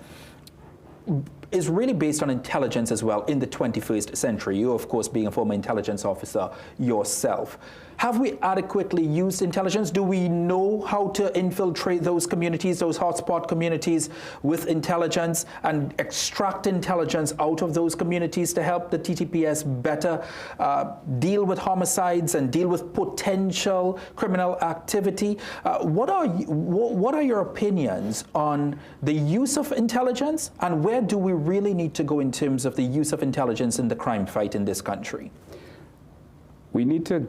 Speaker 1: is really based on intelligence as well in the 21st century. You, of course, being a former intelligence officer yourself. Have we adequately used intelligence? Do we know how to infiltrate those communities, those hotspot communities, with intelligence and extract intelligence out of those communities to help the TTPS better deal with homicides and deal with potential criminal activity? What are your opinions on the use of intelligence, and where do we really need to go in terms of the use of intelligence in the crime fight in this country?
Speaker 17: We need to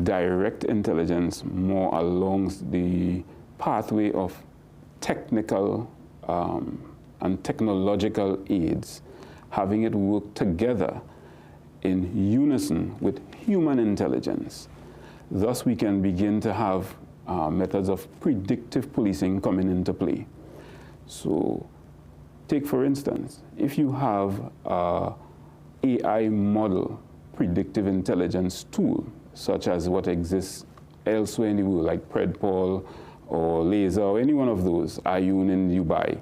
Speaker 17: direct intelligence more along the pathway of technical and technological aids, having it work together in unison with human intelligence. Thus, we can begin to have methods of predictive policing coming into play. So, take for instance, if you have an AI model predictive intelligence tool, such as what exists elsewhere in the world, like Predpol or Laser or any one of those, Ayun in Dubai,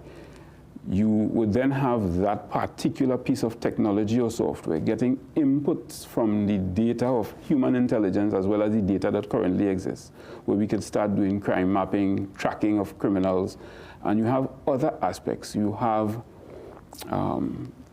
Speaker 17: you would then have that particular piece of technology or software getting inputs from the data of human intelligence as well as the data that currently exists, where we can start doing crime mapping, tracking of criminals, and you have other aspects. You have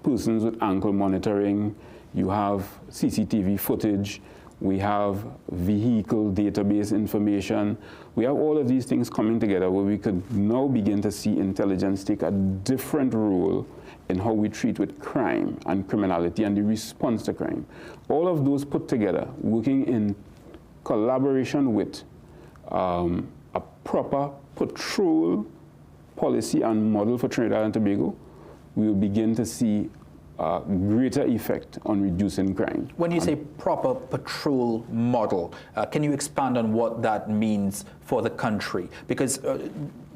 Speaker 17: persons with ankle monitoring, you have CCTV footage, we have vehicle database information. We have all of these things coming together where we could now begin to see intelligence take a different role in how we treat with crime and criminality and the response to crime. All of those put together, working in collaboration with a proper patrol policy and model for Trinidad and Tobago, we will begin to see greater effect on reducing crime.
Speaker 1: When you say proper patrol model, can you expand on what that means for the country? Because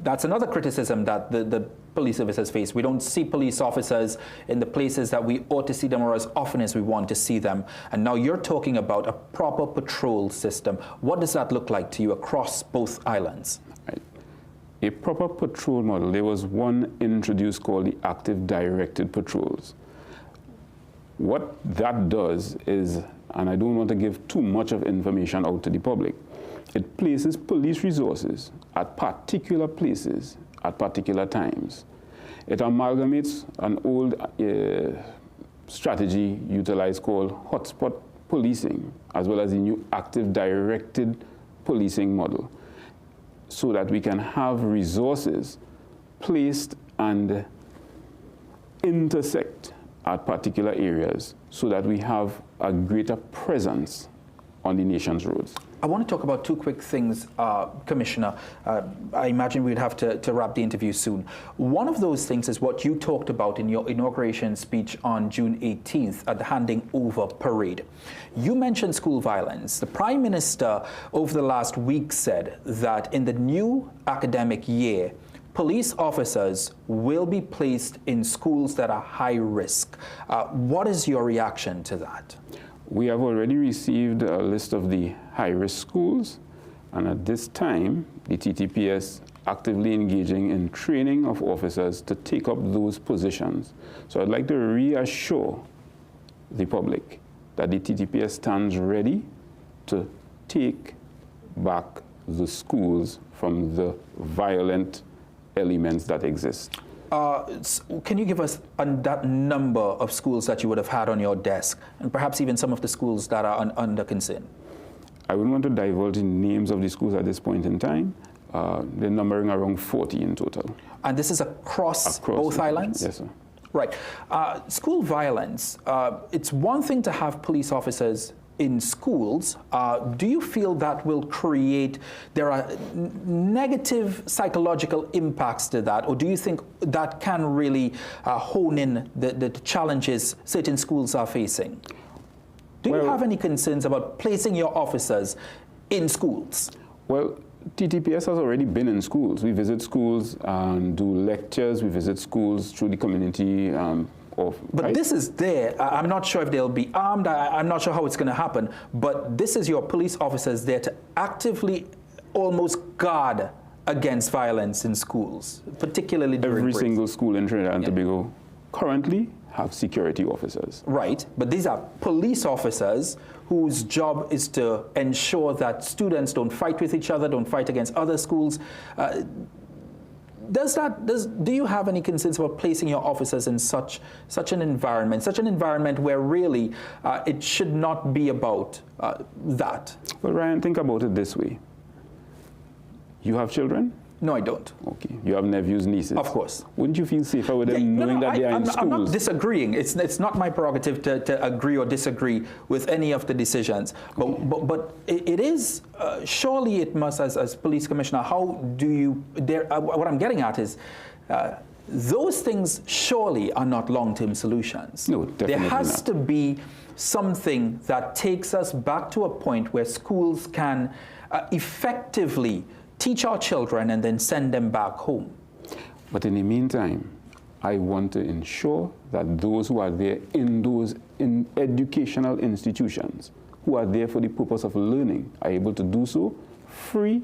Speaker 1: that's another criticism that the police services face. We don't see police officers in the places that we ought to see them or as often as we want to see them. And now you're talking about a proper patrol system. What does that look like to you across both islands?
Speaker 17: Right. A proper patrol model, there was one introduced called the active directed patrols. What that does is, and I don't want to give too much of information out to the public, it places police resources at particular places at particular times. It amalgamates an old strategy utilized called hotspot policing, as well as the new active directed policing model, so that we can have resources placed and intersect at particular areas so that we have a greater presence on the nation's roads.
Speaker 1: I want to talk about two quick things, Commissioner. I imagine we'd have to wrap the interview soon. One of those things is what you talked about in your inauguration speech on June 18th at the Handing Over Parade. You mentioned school violence. The Prime Minister over the last week said that in the new academic year, police officers will be placed in schools that are high risk. What is your reaction to that?
Speaker 17: We have already received a list of the high-risk schools, and at this time, the TTPS actively engaging in training of officers to take up those positions. So I'd like to reassure the public that the TTPS stands ready to take back the schools from the violent elements that exist.
Speaker 1: Can you give us that number of schools that you would have had on your desk, and perhaps even some of the schools that are under concern?
Speaker 17: I wouldn't want to divulge the names of the schools at this point in time. They're numbering around 40 in total.
Speaker 1: And this is across both islands?
Speaker 17: Yes, sir.
Speaker 1: Right. School violence, it's one thing to have police officers in schools. Do you feel that will create, there are negative psychological impacts to that, or do you think that can really hone in the challenges certain schools are facing? Do you have any concerns about placing your officers in schools?
Speaker 17: Well, TTPS has already been in schools. We visit schools and do lectures. We visit schools through the community. But
Speaker 1: this is there. I'm not sure if they'll be armed. I'm not sure how it's going to happen. But this is your police officers there to actively almost guard against violence in schools, particularly during
Speaker 17: Every
Speaker 1: breaks.
Speaker 17: single school in Trinidad and Tobago currently have security officers.
Speaker 1: Right, but these are police officers whose job is to ensure that students don't fight with each other, don't fight against other schools. Do you have any concerns about placing your officers in such an environment where really it should not be about that?
Speaker 17: Well, Ryan, think about it this way. You have children?
Speaker 1: No, I don't.
Speaker 17: Okay. You have nephews, nieces?
Speaker 1: Of course.
Speaker 17: Wouldn't you feel safer with them knowing that they are in schools?
Speaker 1: I'm not disagreeing. It's not my prerogative to agree or disagree with any of the decisions. But it is, surely it must, as police commissioner, how do you, what I'm getting at is, those things surely are not long-term solutions.
Speaker 17: No, definitely
Speaker 1: There has
Speaker 17: not.
Speaker 1: to be something that takes us back to a point where schools can effectively teach our children and then send them back home.
Speaker 17: But in the meantime, I want to ensure that those who are there in educational institutions, who are there for the purpose of learning, are able to do so free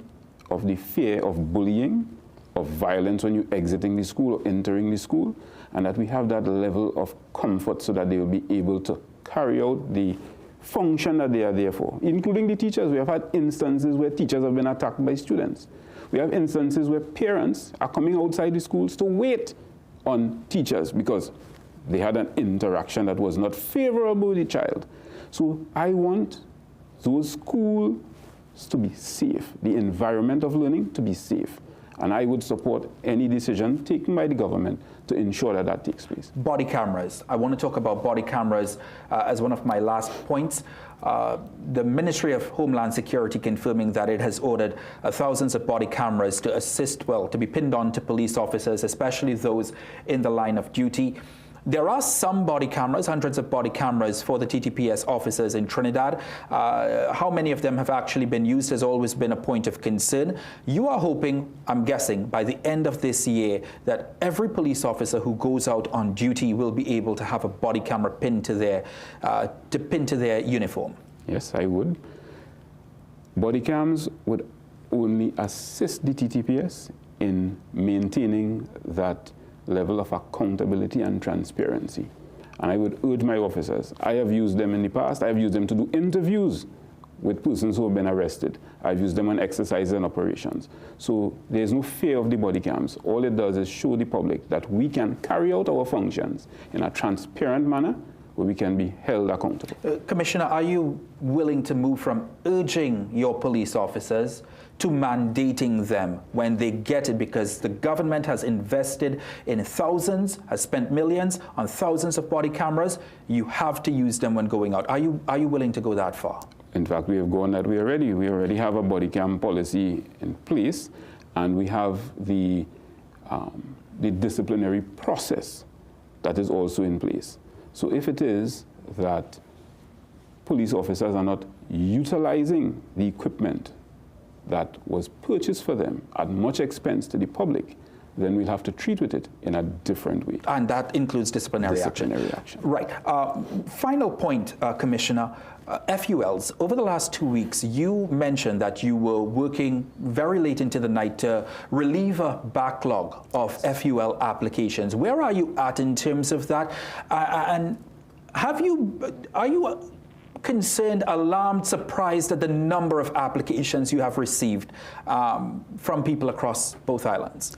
Speaker 17: of the fear of bullying, of violence when you're exiting the school or entering the school, and that we have that level of comfort so that they will be able to carry out the function that they are there for, including the teachers. We have had instances where teachers have been attacked by students. We have instances where parents are coming outside the schools to wait on teachers because they had an interaction that was not favorable with the child. So I want those schools to be safe, the environment of learning to be safe. And I would support any decision taken by the government to ensure that that takes place.
Speaker 1: Body cameras. I want to talk about body cameras as one of my last points. The Ministry of Homeland Security confirming that it has ordered thousands of body cameras to assist, to be pinned on to police officers, especially those in the line of duty. There are some body cameras, hundreds of body cameras for the TTPS officers in Trinidad. How many of them have actually been used has always been a point of concern. You are hoping, I'm guessing, by the end of this year that every police officer who goes out on duty will be able to have a body camera pinned to their uniform.
Speaker 17: Yes, I would. Body cams would only assist the TTPS in maintaining that level of accountability and transparency. And I would urge my officers, I have used them in the past, I have used them to do interviews with persons who have been arrested. I've used them on exercises and operations. So there's no fear of the body cams. All it does is show the public that we can carry out our functions in a transparent manner where we can be held accountable.
Speaker 1: Commissioner, are you willing to move from urging your police officers to mandating them when they get it, because the government has invested in thousands, has spent millions on thousands of body cameras? You have to use them when going out. Are you willing to go that far?
Speaker 17: In fact, we have gone that way already. We already have a body cam policy in place, and we have the disciplinary process that is also in place. So if it is that police officers are not utilizing the equipment that was purchased for them at much expense to the public, then we'll have to treat with it in a different way.
Speaker 1: And that includes disciplinary action. Right. Final point, Commissioner. FULs, over the last 2 weeks, you mentioned that you were working very late into the night to relieve a backlog of FUL applications. Where are you at in terms of that? And are you concerned, alarmed, surprised at the number of applications you have received from people across both islands?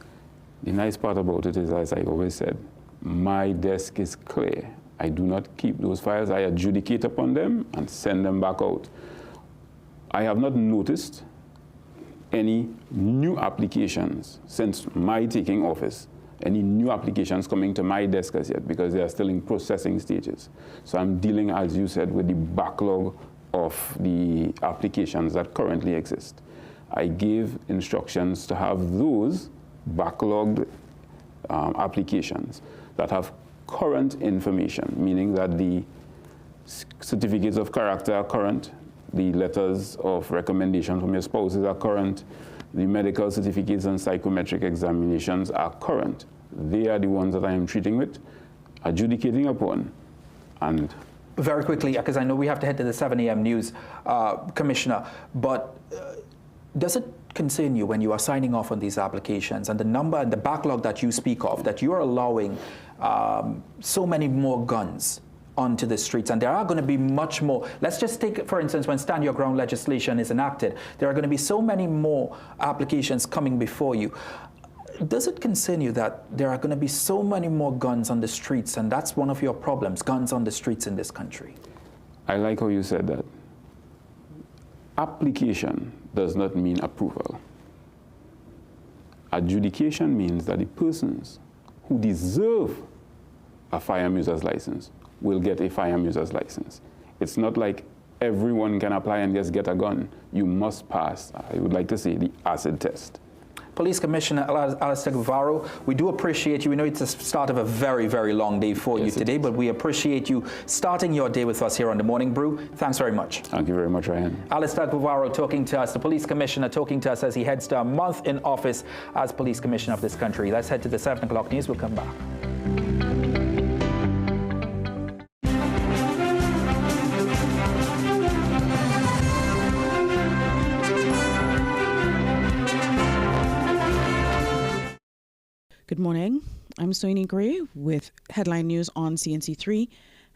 Speaker 17: The nice part about it is, as I always said, my desk is clear. I do not keep those files. I adjudicate upon them and send them back out. I have not noticed any new applications since my taking office, any new applications coming to my desk as yet, because they are still in processing stages. So I'm dealing, as you said, with the backlog of the applications that currently exist. I gave instructions to have those backlogged applications that have current information, meaning that the certificates of character are current, the letters of recommendation from your spouses are current, the medical certificates and psychometric examinations are current. They are the ones that I am treating with, adjudicating upon, and...
Speaker 1: Very quickly, because I know we have to head to the 7 a.m. news, Commissioner, but does it concern you when you are signing off on these applications and the number and the backlog that you speak of, that you're allowing so many more guns onto the streets, and there are going to be much more? Let's just take, for instance, when Stand Your Ground legislation is enacted, there are going to be so many more applications coming before you. Does it concern you that there are going to be so many more guns on the streets, and that's one of your problems, guns on the streets in this country?
Speaker 17: I like how you said that. Application does not mean approval. Adjudication means that the persons who deserve a firearm user's license will get a firearm user's license. It's not like everyone can apply and just get a gun. You must pass, I would like to say, the acid test.
Speaker 1: Police Commissioner Alistair Guevara, we do appreciate you. We know it's the start of a very, very long day for you today, but we appreciate you starting your day with us here on The Morning Brew. Thanks very much.
Speaker 17: Thank you very much, Ryan.
Speaker 1: Alistair Guevara talking to us, the Police Commissioner talking to us as he heads to a month in office as Police Commissioner of this country. Let's head to the 7 o'clock news. We'll come back.
Speaker 18: Good morning. I'm Soini Gray with headline news on CNC3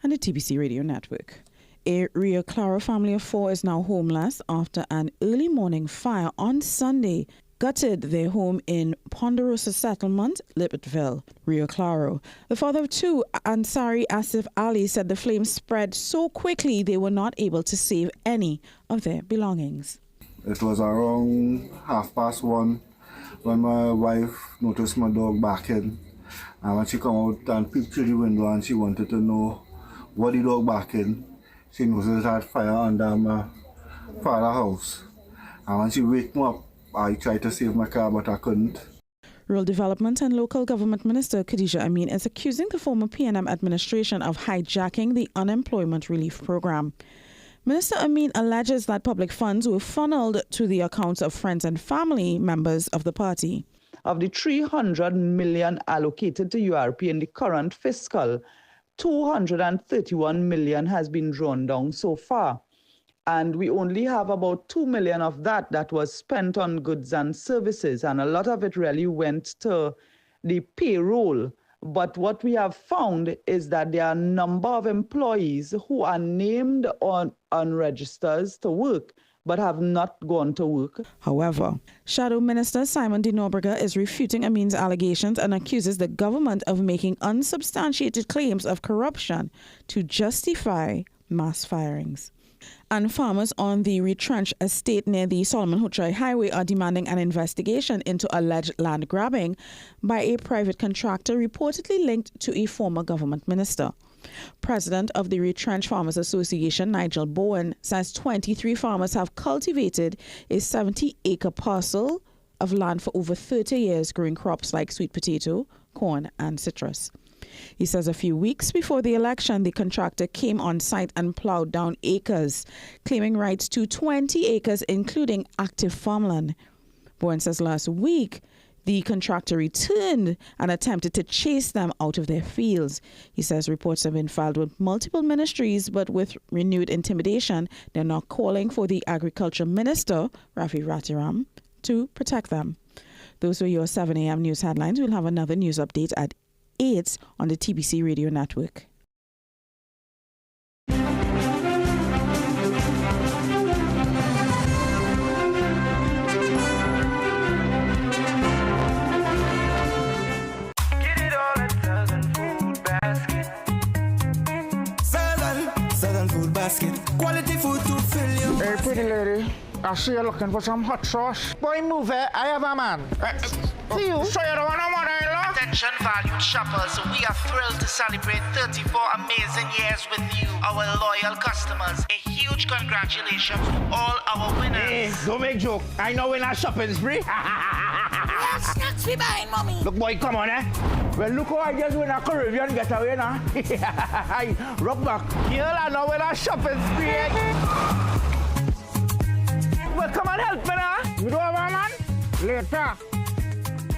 Speaker 18: and the TBC Radio Network. A Rio Claro family of 4 is now homeless after an early morning fire on Sunday gutted their home in Ponderosa Settlement, Lippetville, Rio Claro. The father of 2, Ansari Asif Ali, said the flames spread so quickly they were not able to save any of their belongings.
Speaker 19: It was around 1:30 when my wife noticed my dog barking, and when she come out and peeped through the window and she wanted to know what the dog barking, she noticed that fire under my father's house. And when she waked me up, I tried to save my car, but I couldn't.
Speaker 18: Rural Development and Local Government Minister Khadija Amin is accusing the former PNM administration of hijacking the unemployment relief program. Minister Amin alleges that public funds were funneled to the accounts of friends and family members of the party.
Speaker 20: Of the 300 million allocated to URP in the current fiscal, 231 million has been drawn down so far. And we only have about 2 million of that was spent on goods and services. And a lot of it really went to the payroll. But what we have found is that there are a number of employees who are named on registers to work, but have not gone to work.
Speaker 18: However, Shadow Minister Simon de Norberga is refuting Amin's allegations and accuses the government of making unsubstantiated claims of corruption to justify mass firings. And farmers on the retrenched estate near the Solomon Hutchai Highway are demanding an investigation into alleged land grabbing by a private contractor reportedly linked to a former government minister. President of the Retrenched Farmers Association, Nigel Bowen, says 23 farmers have cultivated a 70-acre parcel of land for over 30 years, growing crops like sweet potato, corn, and citrus. He says a few weeks before the election, the contractor came on site and plowed down acres, claiming rights to 20 acres, including active farmland. Bowen says last week, the contractor returned and attempted to chase them out of their fields. He says reports have been filed with multiple ministries, but with renewed intimidation, they're now calling for the Agriculture Minister, Rafi Ratiram, to protect them. Those were your 7 a.m. news headlines. We'll have another news update at 8 on the TBC Radio Network.
Speaker 21: Southern food basket. Quality food to fill you.
Speaker 22: Hey, pretty lady. I see you looking for some hot sauce. Boy, move it. I have a man. See you. So you don't want no mother-in-law?
Speaker 23: Attention valued shoppers, we are thrilled to celebrate 34 amazing years with you, our loyal customers. A huge congratulations to all our winners.
Speaker 22: Hey, don't make joke. I know when I shopping spree.
Speaker 23: What snacks we buying, mommy?
Speaker 22: Look, boy, come on, eh? Well, look how I just win a Caribbean getaway now. Rock back. Girl, I know when I shopping spree, eh? Well, come on, help me now. You don't have a man? Later.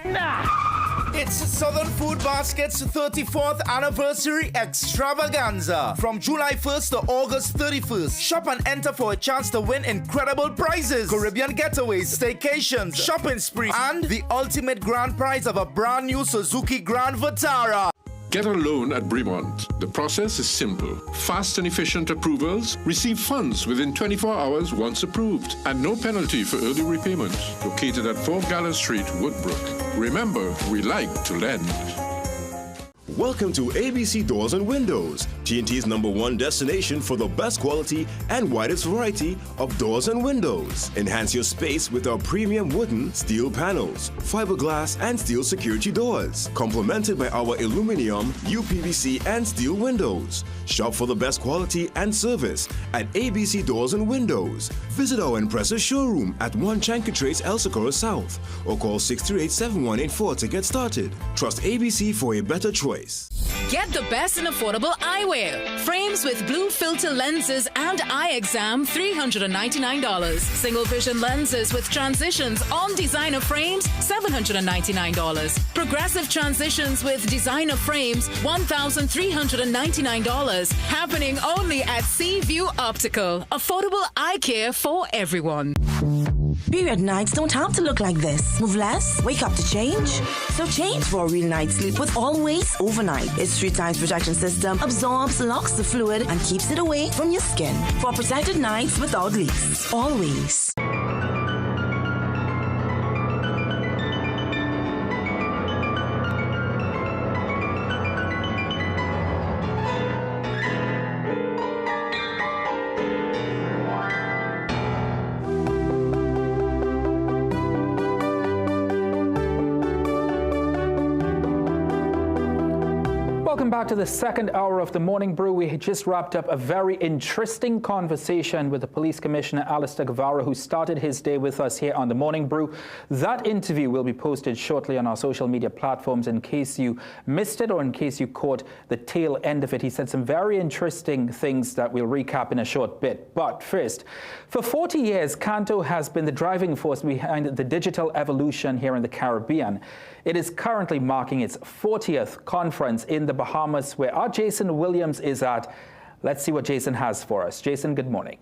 Speaker 22: Nah.
Speaker 21: It's Southern Food Basket's 34th anniversary extravaganza from July 1st to August 31st. Shop and enter for a chance to win incredible prizes, Caribbean getaways, staycations, shopping spree, and the ultimate grand prize of a brand new Suzuki Grand Vitara.
Speaker 24: Get a loan at Bremont. The process is simple. Fast and efficient approvals. Receive funds within 24 hours once approved. And no penalty for early repayment. Located at 4 Gallant Street, Woodbrook. Remember, we like to lend.
Speaker 6: Welcome to ABC Doors and Windows, TNT's #1 destination for the best quality and widest variety of doors and windows. Enhance your space with our premium wooden, steel panels, fiberglass, and steel security doors, complemented by our aluminum, UPVC, and steel windows. Shop for the best quality and service at ABC Doors and Windows. Visit our impressive showroom at 1 Chancatrace, El Socorro South, or call 638-7184 to get started. Trust ABC for a better choice.
Speaker 25: Get the best in affordable eyewear. Frames with blue filter lenses and eye exam, $399. Single vision lenses with transitions on designer frames, $799. Progressive transitions with designer frames, $1,399. Happening only at Seaview Optical. Affordable eye care for everyone.
Speaker 26: Period nights don't have to look like this. Move less, wake up to change. So change for a real night's sleep with Always Overnight. Its 3 times protection system absorbs, locks the fluid, and keeps it away from your skin. For protected nights without leaks. Always.
Speaker 1: Welcome back to the second hour of the Morning Brew. We just wrapped up a very interesting conversation with the Police Commissioner, Alistair Guevara, who started his day with us here on the Morning Brew. That interview will be posted shortly on our social media platforms in case you missed it or in case you caught the tail end of it. He said some very interesting things that we'll recap in a short bit. But first, for 40 years, Kanto has been the driving force behind the digital evolution here in the Caribbean. It is currently marking its 40th conference in the Bahamas, where our Jason Williams is at. Let's see what Jason has for us. Jason, good morning.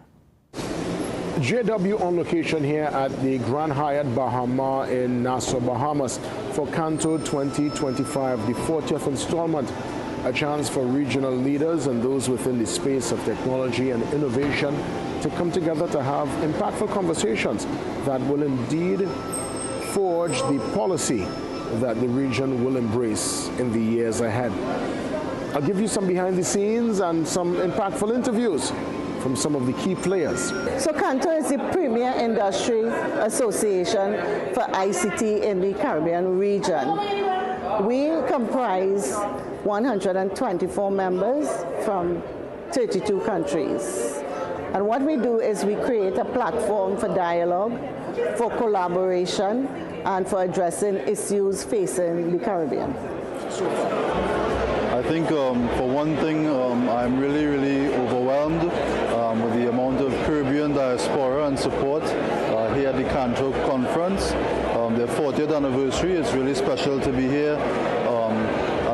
Speaker 14: JW on location here at the Grand Hyatt Bahama in Nassau, Bahamas for Kanto 2025, the 40th installment. A chance for regional leaders and those within the space of technology and innovation to come together to have impactful conversations that will indeed forge the policy that the region will embrace in the years ahead. I'll give you some behind the scenes and some impactful interviews from some of the key players.
Speaker 2: So Kanto is the premier industry association for ICT in the Caribbean region. We comprise 124 members from 32 countries. And what we do is we create a platform for dialogue, for collaboration, and for addressing issues facing the Caribbean.
Speaker 3: I think for one thing, I'm really overwhelmed with the amount of Caribbean diaspora and support here at the Kanto conference. Their 40th anniversary, it's really special to be here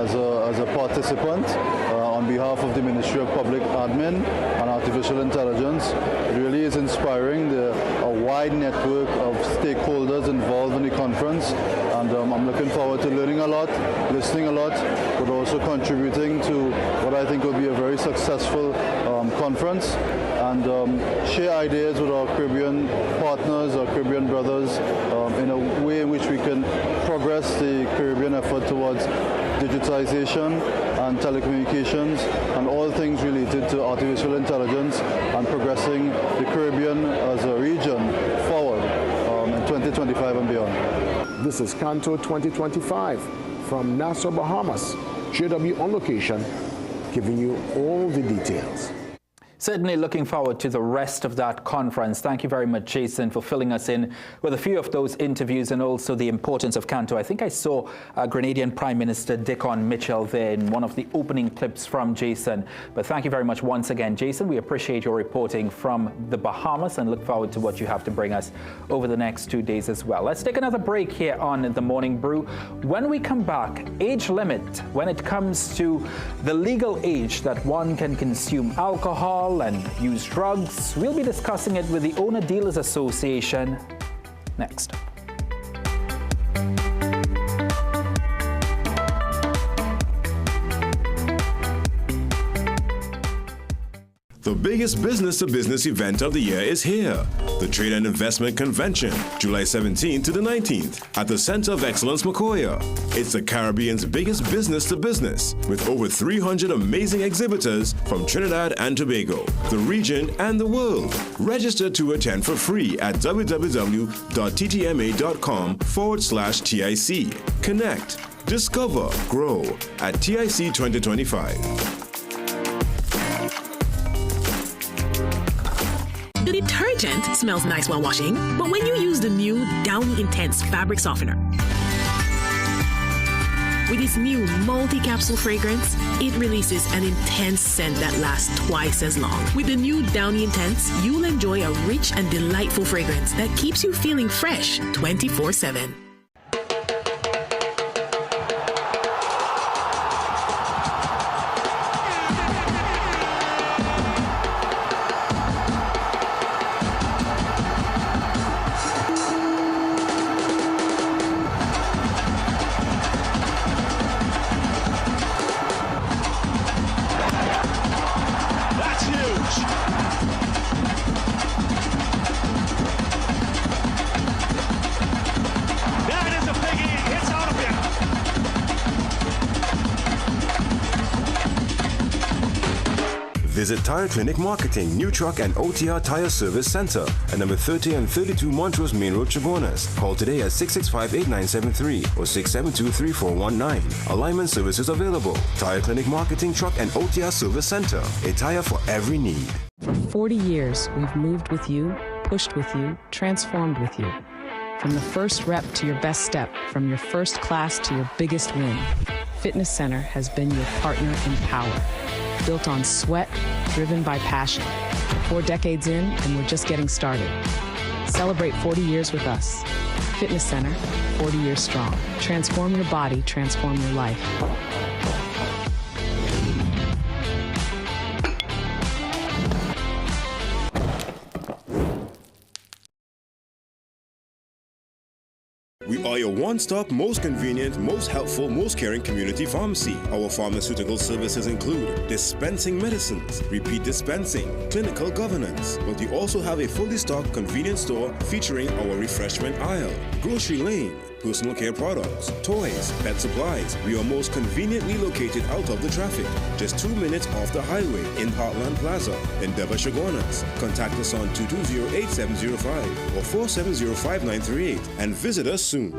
Speaker 3: as a participant on behalf of the Ministry of Public Admin and Artificial Intelligence. It really is inspiring. A wide network of stakeholders involved in the conference, and I'm looking forward to learning a lot, listening a lot, but also contributing to what I think will be a very successful conference, and share ideas with our Caribbean partners, our Caribbean brothers, in a way in which we can progress the Caribbean effort towards digitization and telecommunications and all things related to artificial intelligence and progressing the Caribbean as a region forward in 2025 and beyond.
Speaker 14: This is Kanto 2025 from Nassau, Bahamas. JW on location, giving you all the details.
Speaker 1: Certainly looking forward to the rest of that conference. Thank you very much, Jason, for filling us in with a few of those interviews and also the importance of Kanto. I think I saw Grenadian Prime Minister Dickon Mitchell there in one of the opening clips from Jason. But thank you very much once again, Jason. We appreciate your reporting from the Bahamas and look forward to what you have to bring us over the next 2 days as well. Let's take another break here on The Morning Brew. When we come back, age limit when it comes to the legal age that one can consume alcohol and use drugs. We'll be discussing it with the Owner Dealers Association next.
Speaker 6: The biggest business-to-business event of the year is here. The Trade and Investment Convention, July 17th to the 19th at the Center of Excellence, Macoya. It's the Caribbean's biggest business-to-business with over 300 amazing exhibitors from Trinidad and Tobago, the region, and the world. Register to attend for free at www.ttma.com/TIC. Connect, discover, grow at TIC 2025.
Speaker 4: The detergent smells nice while washing, but when you use the new Downy Intense fabric softener, with its new multi-capsule fragrance, it releases an intense scent that lasts twice as long. With the new Downy Intense, you'll enjoy a rich and delightful fragrance that keeps you feeling fresh 24/7.
Speaker 6: Visit Tire Clinic Marketing, New Truck and OTR Tire Service Center at number 30 and 32 Montrose Main Road, Chabonas. Call today at 665-8973 or 672-3419. Alignment services available. Tire Clinic Marketing, Truck and OTR Service Center. A tire for every need.
Speaker 5: For 40 years, we've moved with you, pushed with you, transformed with you. From the first rep to your best step, from your first class to your biggest win, Fitness Center has been your partner in power. Built on sweat, driven by passion. 4 decades in, and we're just getting started. Celebrate 40 years with us. Fitness Center, 40 years strong. Transform your body, transform your life.
Speaker 6: We are your one-stop, most convenient, most helpful, most caring community pharmacy. Our pharmaceutical services include dispensing medicines, repeat dispensing, clinical governance, but we also have a fully stocked convenience store featuring our refreshment aisle, grocery lane, personal care products, toys, pet supplies. We are most conveniently located out of the traffic, just 2 minutes off the highway in Heartland Plaza, Endeavour, Chaguanas. Contact us on 220-8705 or 470-5938 and visit us soon.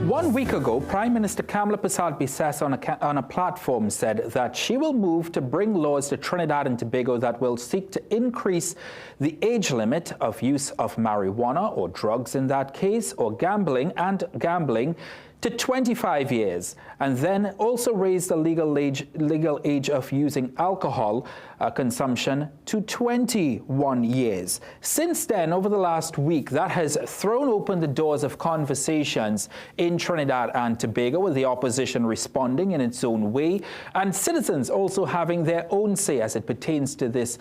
Speaker 1: One week ago, Prime Minister Kamala Persad-Bissess on a platform said that she will move to bring laws to Trinidad and Tobago that will seek to increase the age limit of use of marijuana, or drugs in that case, or gambling to 25 years, and then also raise the legal age of using alcohol consumption to 21 years. Since then, over the last week, that has thrown open the doors of conversations in Trinidad and Tobago, with the opposition responding in its own way, and citizens also having their own say as it pertains to this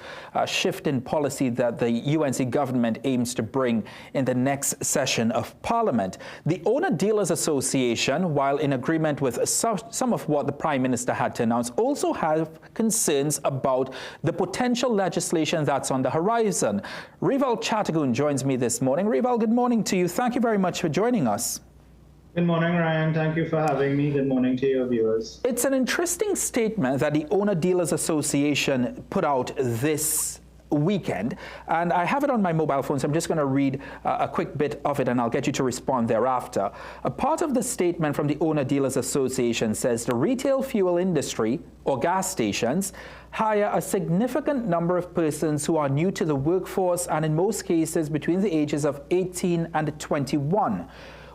Speaker 1: shift in policy that the UNC government aims to bring in the next session of Parliament. The Owner Dealers Association, while in agreement with some of what the Prime Minister had to announce, also have concerns about the potential legislation that's on the horizon. Rival Chatagoon joins me this morning. Rival, good morning to you. Thank you very much for joining us.
Speaker 7: Good morning, Ryan. Thank you for having me. Good morning to your viewers.
Speaker 1: It's an interesting statement that the Owner Dealers Association put out this weekend, and I have it on my mobile phone, so I'm just going to read a quick bit of it and I'll get you to respond thereafter. A part of the statement from the Owner Dealers Association says the retail fuel industry, or gas stations, hire a significant number of persons who are new to the workforce and in most cases between the ages of 18 and 21.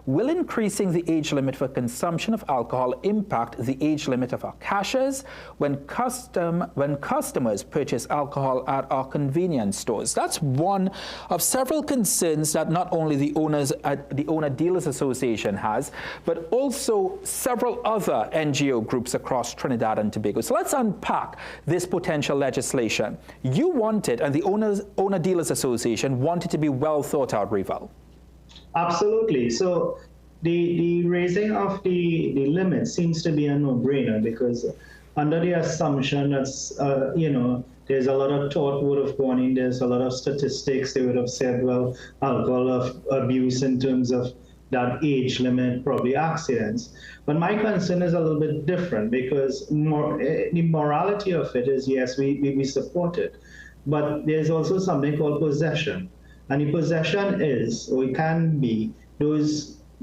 Speaker 1: Will increasing the age limit for consumption of alcohol impact the age limit of our cashiers when customers purchase alcohol at our convenience stores? That's one of several concerns that not only the Owner Dealers Association has, but also several other NGO groups across Trinidad and Tobago. So let's unpack this potential legislation. You want it, and the Owner Dealers Association want it to be well thought out, Rival.
Speaker 7: Absolutely. So the raising of the limit seems to be a no-brainer, because under the assumption that's, there's a lot of thought would have gone in, there's a lot of statistics. They would have said, well, alcohol abuse in terms of that age limit, probably accidents. But my concern is a little bit different, because the morality of it is, yes, we support it, but there's also something called possession. And the possession is, or it can be,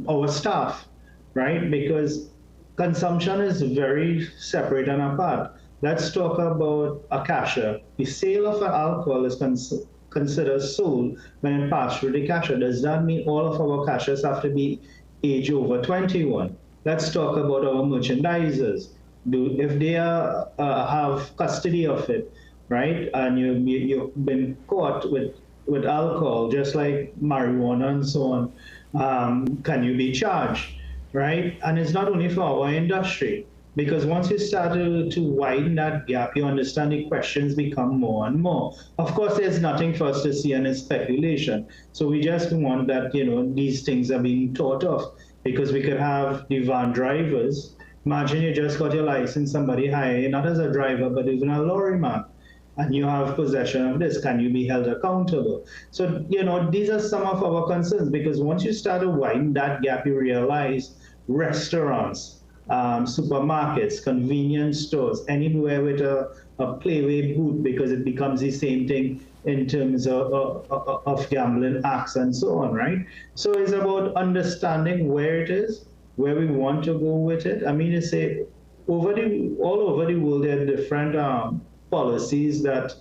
Speaker 7: our staff, right? Because consumption is very separate and apart. Let's talk about a cashier. The sale of alcohol is considered sold when it passes through the cashier. Does that mean all of our cashiers have to be age over 21? Let's talk about our merchandisers. If they have custody of it, right? And you've been caught with alcohol, just like marijuana and so on, can you be charged, right? And it's not only for our industry, because once you start to widen that gap, you understand the questions become more and more. Of course, there's nothing for us to see, and it's speculation. So we just want that, these things are being thought of, because we could have the van drivers. Imagine you just got your license, somebody hire you, not as a driver, but even a lorry man. and you have possession of this, can you be held accountable? So, these are some of our concerns, because once you start to widen that gap, you realize restaurants, supermarkets, convenience stores, anywhere with a playway booth, because it becomes the same thing in terms of gambling acts and so on, right? So it's about understanding where it is, where we want to go with it. I mean, you say all over the world, there are different policies that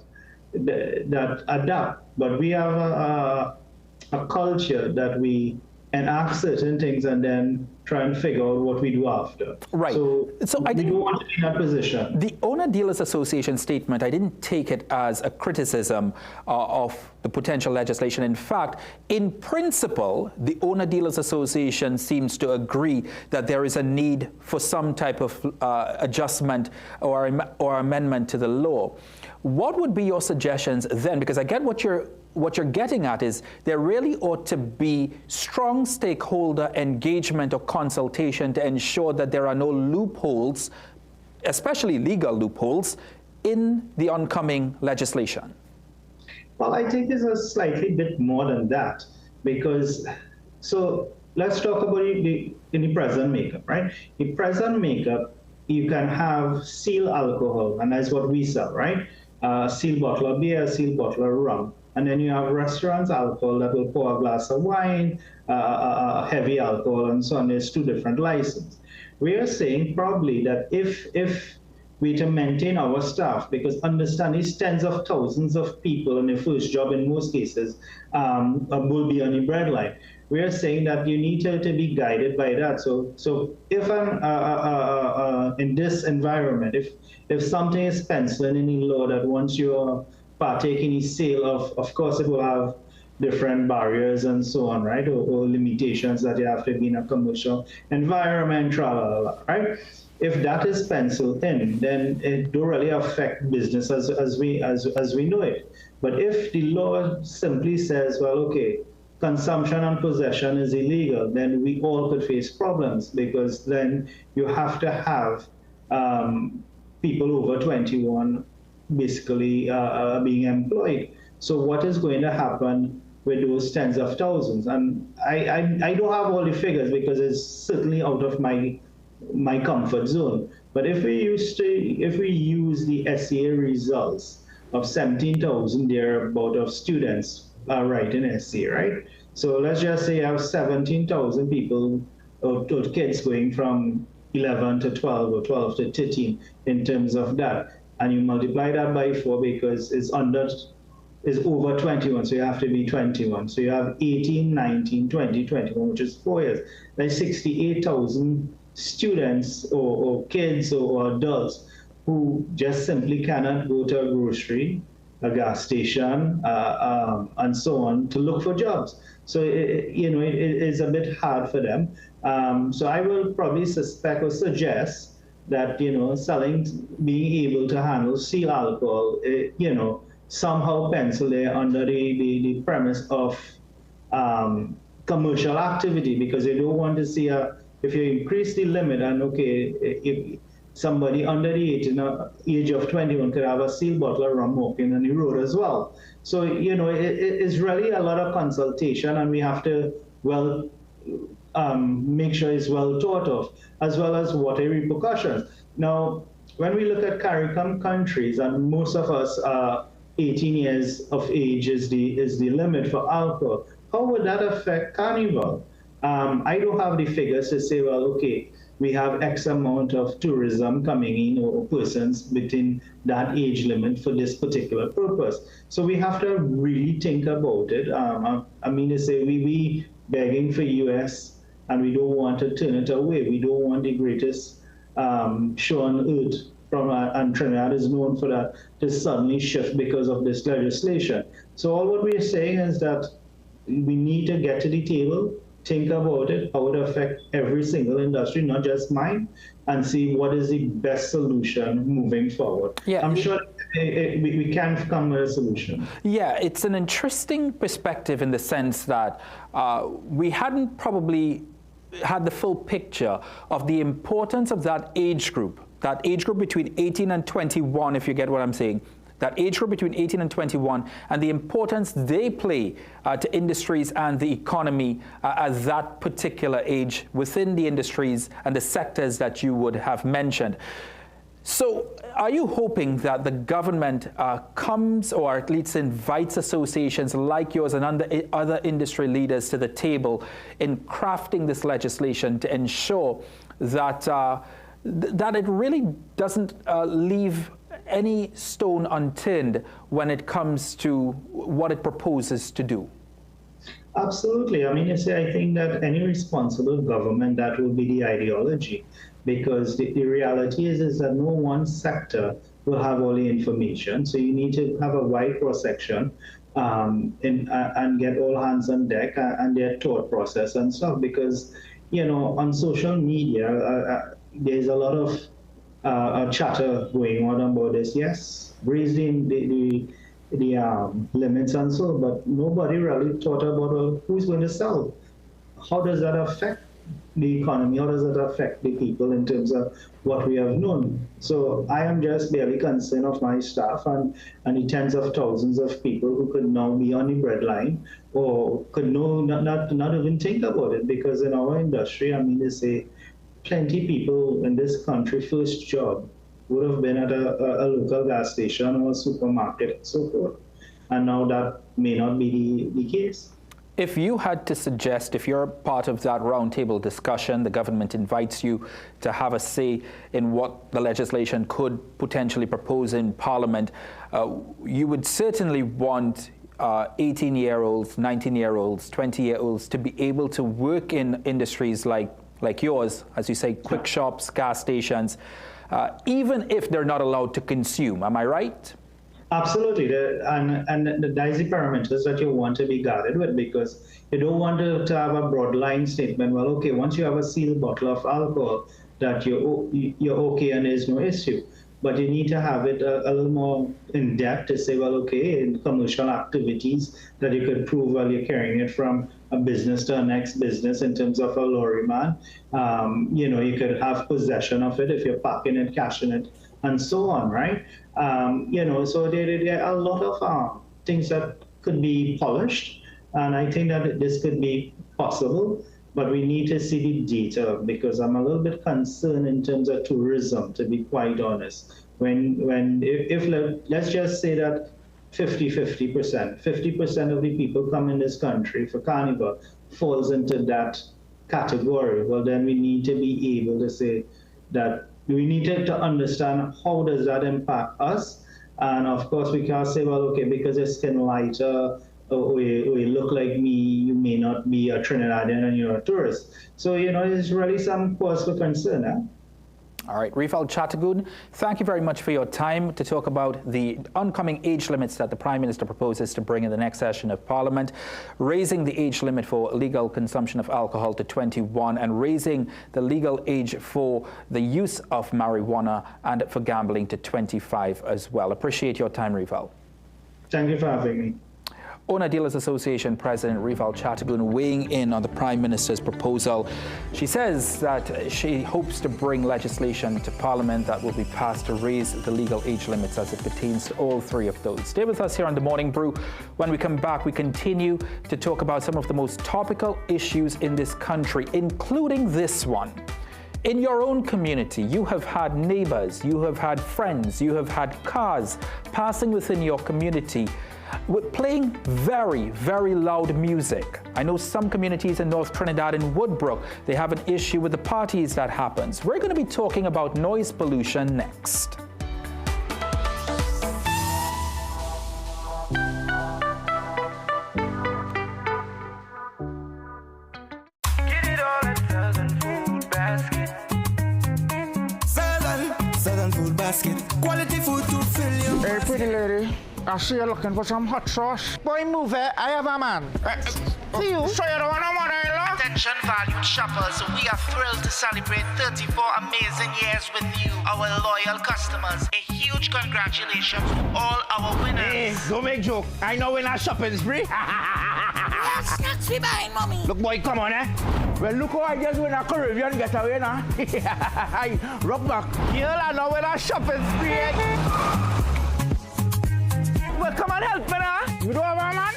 Speaker 7: adapt, but we have a culture that we enact certain things and then try and figure out what we do after.
Speaker 1: Right.
Speaker 7: So I don't want to be in that position.
Speaker 1: The Owner Dealers Association statement, I didn't take it as a criticism of the potential legislation. In fact, in principle, the Owner Dealers Association seems to agree that there is a need for some type of adjustment or amendment to the law. What would be your suggestions then? Because I get what you're getting at is there really ought to be strong stakeholder engagement or consultation to ensure that there are no loopholes, especially legal loopholes, in the oncoming legislation.
Speaker 7: Well, I think it's a slightly bit more than that, because, so let's talk about the present makeup, right? The present makeup, you can have seal alcohol, and that's what we sell, right? Seal bottle of beer, seal bottle of rum. And then you have restaurants alcohol that will pour a glass of wine, heavy alcohol, and so on. There's two different licenses. We are saying probably that if we to maintain our staff, because understand these tens of thousands of people in the first job in most cases will be on the breadline. We are saying that you need to be guided by that. So if I'm in this environment, if something is penciling in the law that once you're partaking in sale of course it will have different barriers and so on, right? Or limitations that you have to be in a commercial environment, right? If that is penciled in, then it don't really affect business as we know it. But if the law simply says, well, okay, consumption and possession is illegal, then we all could face problems, because then you have to have people over 21 basically being employed. So what is going to happen with those tens of thousands? And I don't have all the figures, because it's certainly out of my comfort zone. But if we use the SEA results of 17,000 thereabout of students writing SEA, right? So let's just say I have 17,000 people or kids going from 11 to 12 or 12 to 13 in terms of that. And you multiply that by 4, because it's over 21, so you have to be 21. So you have 18, 19, 20, 21, which is 4 years. That's 68,000 students or kids or adults who just simply cannot go to a grocery, a gas station, and so on to look for jobs. So it is a bit hard for them. So I will probably suspect or suggest that being able to handle seal alcohol, somehow pencil there under the premise of commercial activity, because they don't want to see if you increase the limit, and okay, if somebody under the age of 21 could have a seal bottle of rum walking on the road as well. So it's really a lot of consultation, and we have to make sure it's well thought of, as well as what are repercussions. Now, when we look at CARICOM countries, and most of us are 18 years of age is the limit for alcohol, how would that affect Carnival? I don't have the figures to say, well, okay, we have X amount of tourism coming in, or persons within that age limit for this particular purpose. So we have to really think about it. I mean to say, we begging for US, and we don't want to turn it away. We don't want the greatest show on earth and Trinidad is known for that, to suddenly shift because of this legislation. So all what we are saying is that we need to get to the table, think about it, how it affects every single industry, not just mine, and see what is the best solution moving forward. Yeah, I'm sure we can come with a solution.
Speaker 1: Yeah, it's an interesting perspective in the sense that we hadn't probably had the full picture of the importance of that age group between 18 and 21, if you get what I'm saying. that age group between 18 and 21, and the importance they play to industries and the economy at that particular age within the industries and the sectors that you would have mentioned. So are you hoping that the government comes, or at least invites associations like yours and other industry leaders to the table in crafting this legislation to ensure that that it really doesn't leave any stone unturned when it comes to what it proposes to do?
Speaker 7: Absolutely. I mean, you see, I think that any responsible government, that will be the ideology, because the reality is that no one sector will have all the information. So you need to have a wide cross-section and get all hands on deck and their thought process and stuff, because, you know, on social media, there's a lot of chatter going on about this. Yes, raising the limits and so, but nobody really thought about who's going to sell. How does that affect the economy? How does that affect the people in terms of what we have known? So I am just barely concerned of my staff and the tens of thousands of people who could now be on the breadline or could not even think about it, because in our industry, I mean, they say plenty people in this country, first job would have been at a local gas station or a supermarket and so forth. And now that may not be the case.
Speaker 1: If you had to suggest, if you're part of that roundtable discussion, the government invites you to have a say in what the legislation could potentially propose in Parliament, you would certainly want 18-year-olds, 19-year-olds, 20-year-olds to be able to work in industries like yours, as you say, quick shops, gas stations, even if they're not allowed to consume. Am I right?
Speaker 7: Absolutely. And that is the parameters that you want to be guarded with, because you don't want to have a broad line statement. Well, okay, once you have a sealed bottle of alcohol, that you're okay and there's no issue. But you need to have it a little more in depth to say, well, okay, in commercial activities that you could prove while you're carrying it from a business to a next business in terms of a lorry man. You know, you could have possession of it if you're packing it, cashing it, and so on, right? You know, so there are a lot of things that could be polished, and I think that this could be possible, but we need to see the data, because I'm a little bit concerned in terms of tourism, to be quite honest. If let's just say that 50% of the people come in this country for Carnival falls into that category, well, then we need to be able to say that we need to understand how does that impact us. And of course, we can't say, well, okay, because your skin lighter, or you look like me, you may not be a Trinidadian and you're a tourist. So, you know, there's really some cause for concern.
Speaker 1: All right, Rifal Chattogun, thank you very much for your time to talk about the oncoming age limits that the Prime Minister proposes to bring in the next session of Parliament, raising the age limit for legal consumption of alcohol to 21 and raising the legal age for the use of marijuana and for gambling to 25 as well. Appreciate your time, Rifal.
Speaker 7: Thank you for having me.
Speaker 1: Owner Dealers Association President Rifal Chattogun weighing in on the Prime Minister's proposal. She says that she hopes to bring legislation to Parliament that will be passed to raise the legal age limits as it pertains to all three of those. Stay with us here on The Morning Brew. When we come back, we continue to talk about some of the most topical issues in this country, including this one. In your own community, you have had neighbors, you have had friends, you have had cars passing within your community with playing very, very loud music. I know some communities in North Trinidad and Woodbrook, they have an issue with the parties that happens. We're going to be talking about noise pollution next.
Speaker 22: Southern food basket. Quality food to fill you. Hey, pretty lady. I see you're looking for some hot sauce. Boy, move it. I have a man. See you. So you don't want no mother-in-law?
Speaker 23: Attention valued shoppers, we are thrilled to celebrate 34 amazing years with you, our loyal customers. A huge congratulations to all our winners.
Speaker 22: Hey, don't make joke. I know we're not shopping spree.
Speaker 8: Yes, snacks we buying, mommy.
Speaker 22: Look, boy, come on, eh? Well, look how I just win a Caribbean getaway now. Rock back. Here I know we're not shopping spree. Well, come and help me now. You know what, man?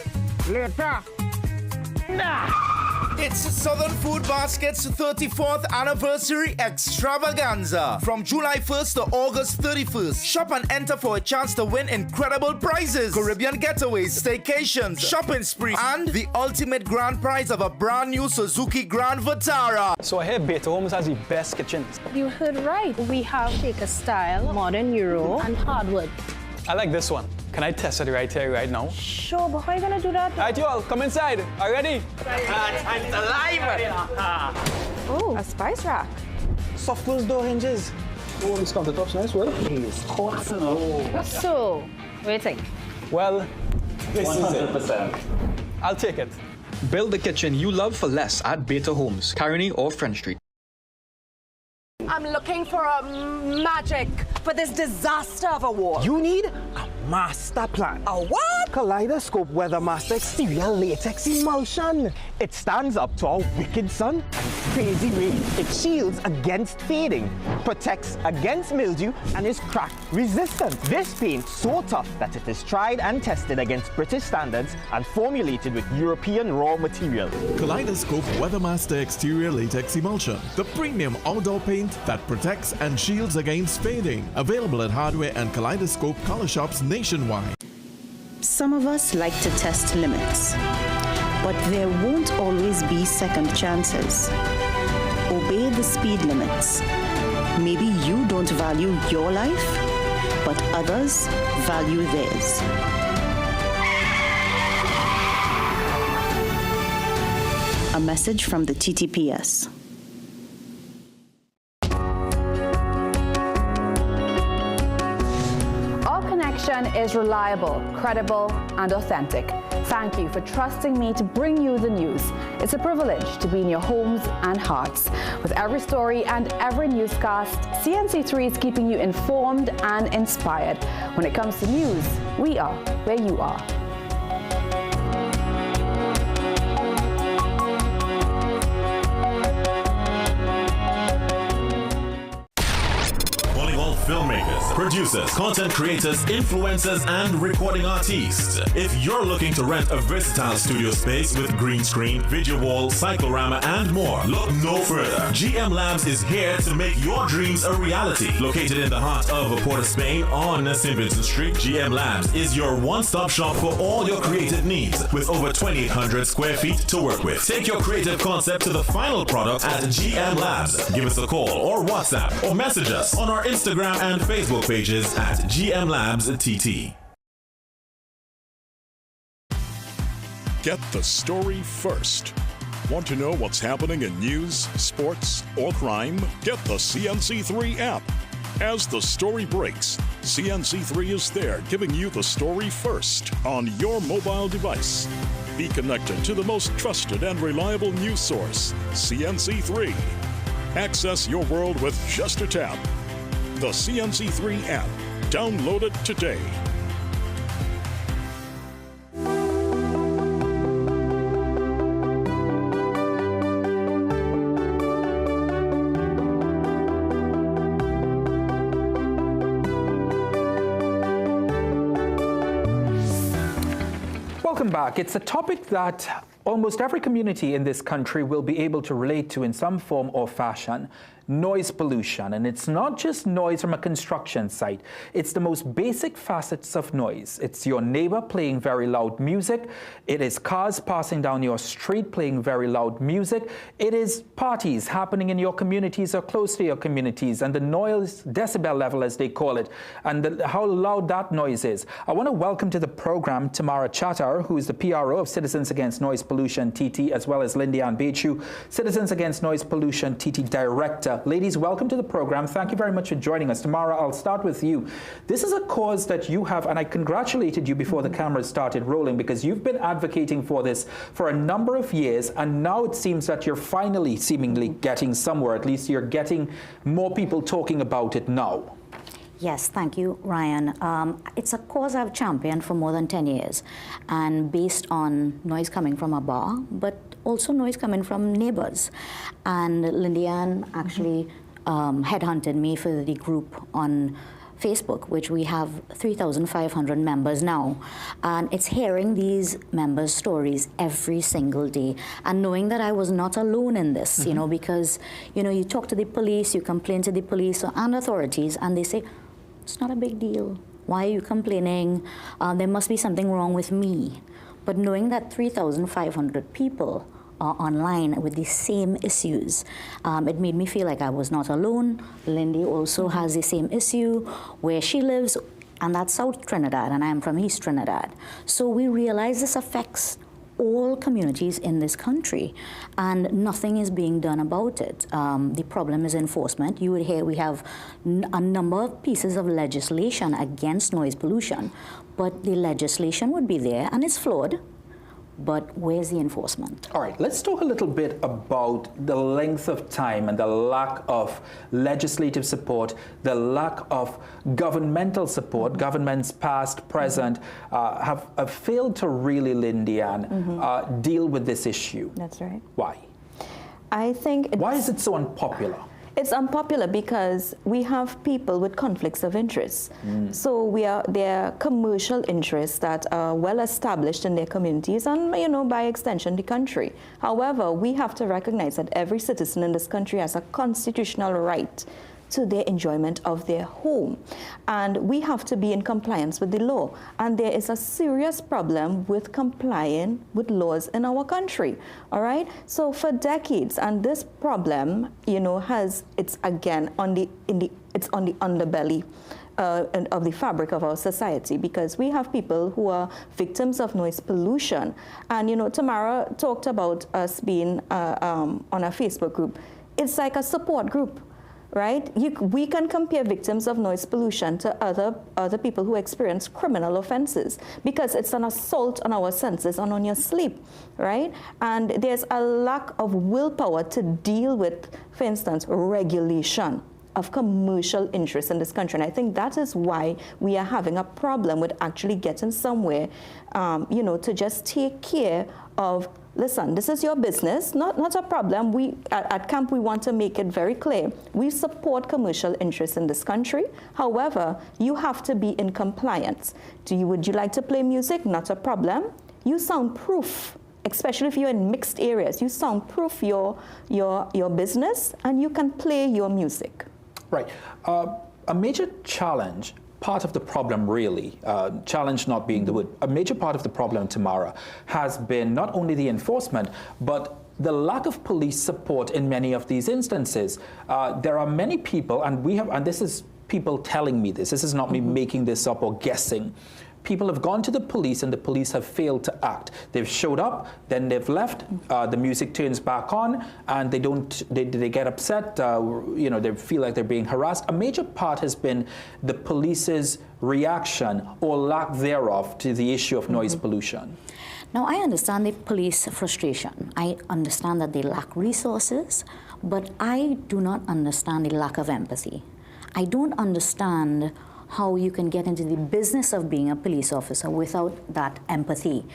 Speaker 22: Later. Nah.
Speaker 21: It's Southern Food Basket's 34th anniversary extravaganza from July 1st to August 31st. Shop and enter for a chance to win incredible prizes, Caribbean getaways, staycations, shopping spree, and the ultimate grand prize of a brand new Suzuki Grand Vitara.
Speaker 9: So I hear Beta Homes has the best kitchens.
Speaker 10: You heard right. We have Shaker style, modern Euro, and hardwood.
Speaker 9: I like this one. Can I test it right here, right now?
Speaker 10: Sure, but how are you gonna do that?
Speaker 9: All right, you all, come inside. Are you ready?
Speaker 22: Time's alive.
Speaker 10: Oh, a spice rack.
Speaker 9: Soft close door hinges. Oh, this countertop's nice, well.
Speaker 22: It's hot,
Speaker 10: So, what do you think?
Speaker 9: Well, this
Speaker 22: 100%.
Speaker 9: is it. I'll take it. Build the kitchen you love for less at Beta Homes, Caroni or French Street.
Speaker 11: I'm looking for a magic for this disaster of a war.
Speaker 22: You need a master plan.
Speaker 11: A what?
Speaker 22: Kaleidoscope Weathermaster Exterior Latex Emulsion. It stands up to our wicked sun and crazy rain. It shields against fading, protects against mildew, and is crack resistant. This paint so tough that it is tried and tested against British standards and formulated with European raw material.
Speaker 12: Kaleidoscope Weathermaster Exterior Latex Emulsion, the premium outdoor paint that protects and shields against fading. Available at hardware and Kaleidoscope color shops nationwide.
Speaker 13: Some of us like to test limits, but there won't always be second chances. Obey the speed limits. Maybe you don't value your life, but others value theirs. A message from the TTPS.
Speaker 15: Is reliable, credible, and authentic. Thank you for trusting me to bring you the news. It's a privilege to be in your homes and hearts. With every story and every newscast, CNC3 is keeping you informed and inspired. When it comes to news, we are where you are.
Speaker 27: Filmmakers, producers, content creators, influencers, and recording artists. If you're looking to rent a versatile studio space with green screen, video wall, cyclorama, and more, look no further. GM Labs is here to make your dreams a reality. Located in the heart of Port of Spain on St. Vincent Street, GM Labs is your one-stop shop for all your creative needs with over 2,800 square feet to work with. Take your creative concept to the final product at GM Labs. Give us a call or WhatsApp or message us on our Instagram and Facebook pages at GM Labs TT.
Speaker 28: Get the story first. Want to know what's happening in news, sports, or crime? Get the CNC3 app. As the story breaks, CNC3 is there giving you the story first on your mobile device. Be connected to the most trusted and reliable news source, CNC3. Access your world with just a tap. The CNC3 app. Download it today.
Speaker 1: Welcome back. It's a topic that almost every community in this country will be able to relate to in some form or fashion. Noise pollution. And it's not just noise from a construction site. It's the most basic facets of noise. It's your neighbor playing very loud music. It is cars passing down your street playing very loud music. It is parties happening in your communities or close to your communities, and the noise decibel level, as they call it, and how loud that noise is. I want to welcome to the program Tamara Chattar, who is the PRO of Citizens Against Noise Pollution TT, as well as Lindy Ann Bechu, Citizens Against Noise Pollution TT Director. Ladies, welcome to the program. Thank you very much for joining us. Tamara, I'll start with you. This is a cause that you have, and I congratulated you before the cameras started rolling, because you've been advocating for this for a number of years, and now it seems that you're finally seemingly getting somewhere. At least you're getting more people talking about it now.
Speaker 29: Yes, thank you, Ryan. It's a cause I've championed for more than 10 years, and based on noise coming from a bar, but also noise coming from neighbors. And Lindy Ann actually headhunted me for the group on Facebook, which we have 3,500 members now, and it's hearing these members' stories every single day, and knowing that I was not alone in this, you know, because, you know, you talk to the police, you complain to the police and authorities, and they say, it's not a big deal. Why are you complaining? There must be something wrong with me. But knowing that 3,500 people are online with the same issues, it made me feel like I was not alone. Lindy also has the same issue where she lives, and that's South Trinidad, and I'm from East Trinidad. So we realize this affects all communities in this country, and nothing is being done about it. The problem is enforcement. You would hear we have a number of pieces of legislation against noise pollution, but the legislation would be there, and it's flawed. But where's the enforcement?
Speaker 1: All right, let's talk a little bit about the length of time and the lack of legislative support, the lack of governmental support. Governments past, present, have failed to really, Lindy Ann, deal with this issue.
Speaker 2: That's right.
Speaker 1: Why?
Speaker 2: I think
Speaker 1: why is it so unpopular?
Speaker 2: It's unpopular because we have people with conflicts of interest. So there are commercial interests that are well established in their communities and, you know, by extension, the country. However, we have to recognize that every citizen in this country has a constitutional right to their enjoyment of their home. And we have to be in compliance with the law. And there is a serious problem with complying with laws in our country, all right? So for decades, and this problem, you know, it's again on the underbelly of the fabric of our society, because we have people who are victims of noise pollution. And, you know, Tamara talked about us being on a Facebook group. It's like a support group. Right? We can compare victims of noise pollution to other people who experience criminal offenses, because it's an assault on our senses and on your sleep, right? And there's a lack of willpower to deal with, for instance, regulation of commercial interests in this country. And I think that is why we are having a problem with actually getting somewhere, you know, to just take care of, listen, this is your business, not a problem. We, at CAMP, we want to make it very clear. We support commercial interests in this country. However, you have to be in compliance. Would you like to play music? Not a problem. You soundproof, especially if you're in mixed areas. You soundproof your business, and you can play your music.
Speaker 1: Right. A major challenge, part of the problem really, challenge not being the word, a major part of the problem, Tamara, has been not only the enforcement, but the lack of police support in many of these instances. There are many people, and this is people telling me this is not me making this up or guessing. People have gone to the police, and the police have failed to act. They've showed up, then they've left. The music turns back on, and they get upset. You know, they feel like they're being harassed. A major part has been the police's reaction or lack thereof to the issue of noise pollution.
Speaker 29: Now, I understand the police frustration. I understand that they lack resources, but I do not understand the lack of empathy. I don't understand how you can get into the business of being a police officer without that empathy.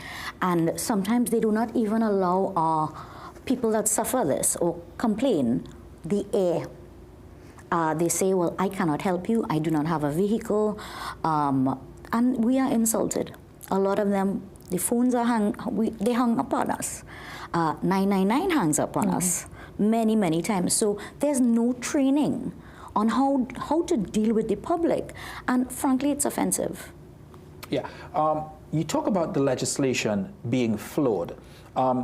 Speaker 29: And sometimes they do not even allow people that suffer this or complain the air. They say, well, I cannot help you, I do not have a vehicle, and we are insulted. A lot of them, the phones are they hung upon us. 999 hangs upon us many, many times. So there's no training on how to deal with the public, and frankly, it's offensive.
Speaker 1: Yeah, you talk about the legislation being flawed.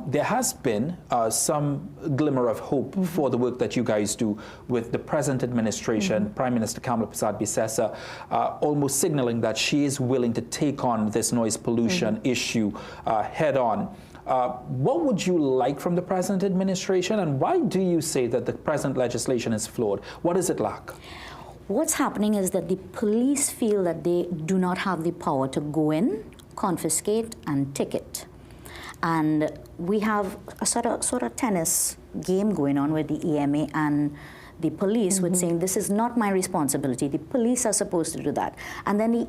Speaker 1: There has been some glimmer of hope for the work that you guys do with the present administration, Prime Minister Kamala Persad-Bissessar, almost signaling that she is willing to take on this noise pollution issue head on. What would you like from the present administration, and why do you say that the present legislation is flawed? What does it lack?
Speaker 29: What's happening is that the police feel that they do not have the power to go in, confiscate, and ticket. And we have a sort of tennis game going on with the EMA and the police with saying, this is not my responsibility. The police are supposed to do that. And then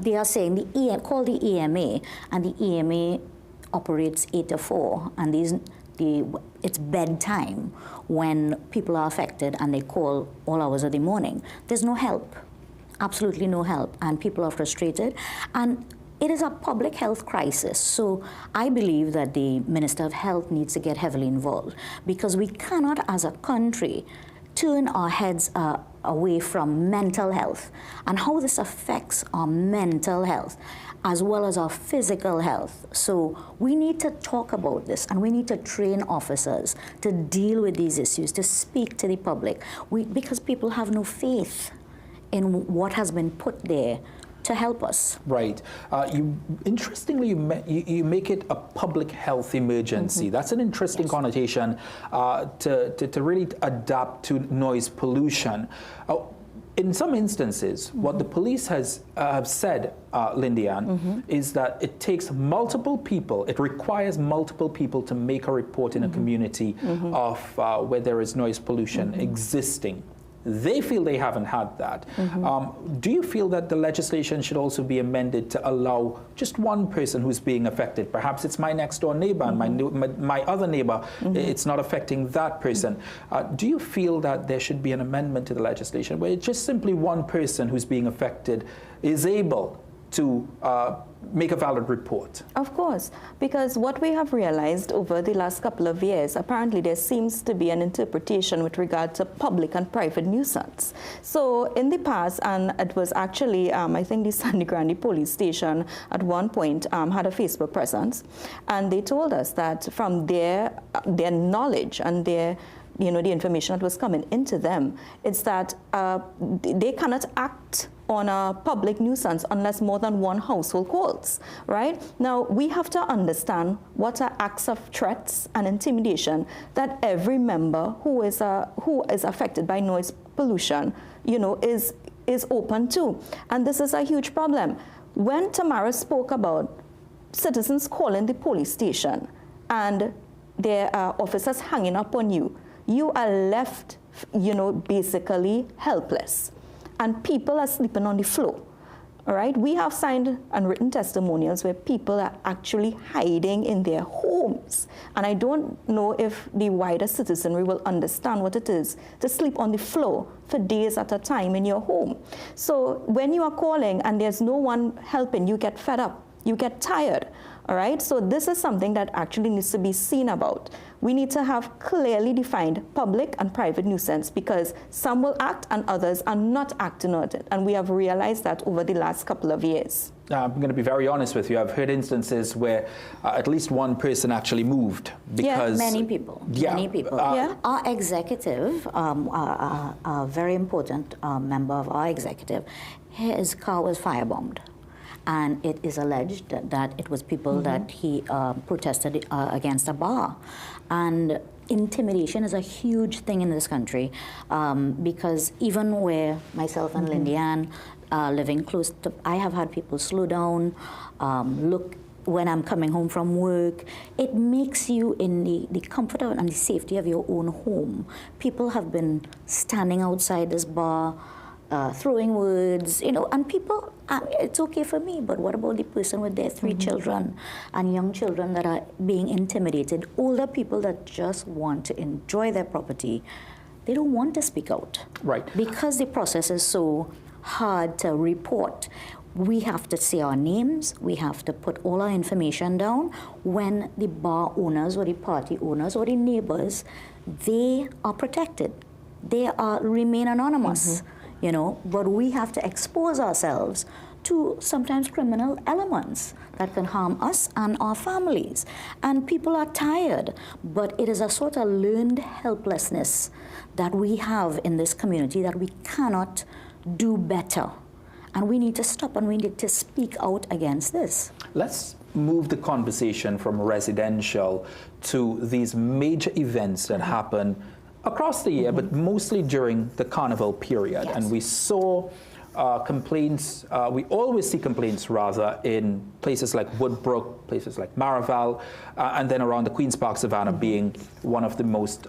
Speaker 29: they are saying, call the EMA, and the EMA operates 8 to 4, and it's bedtime when people are affected, and they call all hours of the morning. There's no help. absolutely no help, and people are frustrated. And it is a public health crisis. So I believe that the Minister of Health needs to get heavily involved, because we cannot, as a country, turn our heads away from mental health and how this affects our mental health as well as our physical health. So we need to talk about this, and we need to train officers to deal with these issues, to speak to the public, because people have no faith in what has been put there to help us.
Speaker 1: Right. Interestingly, you make it a public health emergency. That's an interesting connotation to really adapt to noise pollution. In some instances, what the police have said, Lindian, is that it takes multiple people, it requires multiple people to make a report in a community of where there is noise pollution existing. They feel they haven't had that. Do you feel that the legislation should also be amended to allow just one person who's being affected? Perhaps it's my next door neighbor and my other neighbor, it's not affecting that person. Do you feel that there should be an amendment to the legislation where it's just simply one person who's being affected is able to make a valid report?
Speaker 2: Of course, because what we have realized over the last couple of years, apparently there seems to be an interpretation with regard to public and private nuisance. So in the past, and it was actually, I think the Sandy Grande police station at one point had a Facebook presence, and they told us that from their knowledge and their the information that was coming into them, it's that they cannot act on a public nuisance unless more than one household calls, right? Now, we have to understand what are acts of threats and intimidation that every member who is affected by noise pollution, is open to. And this is a huge problem. When Tamara spoke about citizens calling the police station and their officers hanging up on you, you are left, basically helpless. And people are sleeping on the floor, all right? We have signed and written testimonials where people are actually hiding in their homes. And I don't know if the wider citizenry will understand what it is to sleep on the floor for days at a time in your home. So when you are calling and there's no one helping, you get fed up, you get tired, all right? So this is something that actually needs to be seen about. We need to have clearly defined public and private nuisance, because some will act and others are not acting on it. And we have realized that over the last couple of years.
Speaker 1: I'm going to be very honest with you. I've heard instances where at least one person actually moved because...
Speaker 29: Many people. Many people. Our executive, a very important member of our executive, his car was firebombed. And it is alleged that it was people that he protested against a bar. And intimidation is a huge thing in this country, because even where myself and Lindian living close to, I have had people slow down, look when I'm coming home from work. It makes you in the comfort and the safety of your own home. People have been standing outside this bar, throwing words, and people, it's okay for me, but what about the person with their 3 children and young children that are being intimidated, older people that just want to enjoy their property? They don't want to speak out.
Speaker 1: Right.
Speaker 29: Because the process is so hard to report. We have to say our names, we have to put all our information down. When the bar owners or the party owners or the neighbors, they are protected. They remain anonymous. But we have to expose ourselves to sometimes criminal elements that can harm us and our families. And people are tired, but it is a sort of learned helplessness that we have in this community that we cannot do better. And we need to stop and we need to speak out against this.
Speaker 1: Let's move the conversation from residential to these major events that happen across the year, but mostly during the carnival period. And we saw complaints, we always see complaints rather in places like Woodbrook, places like Maraval, and then around the Queen's Park Savannah being one of the most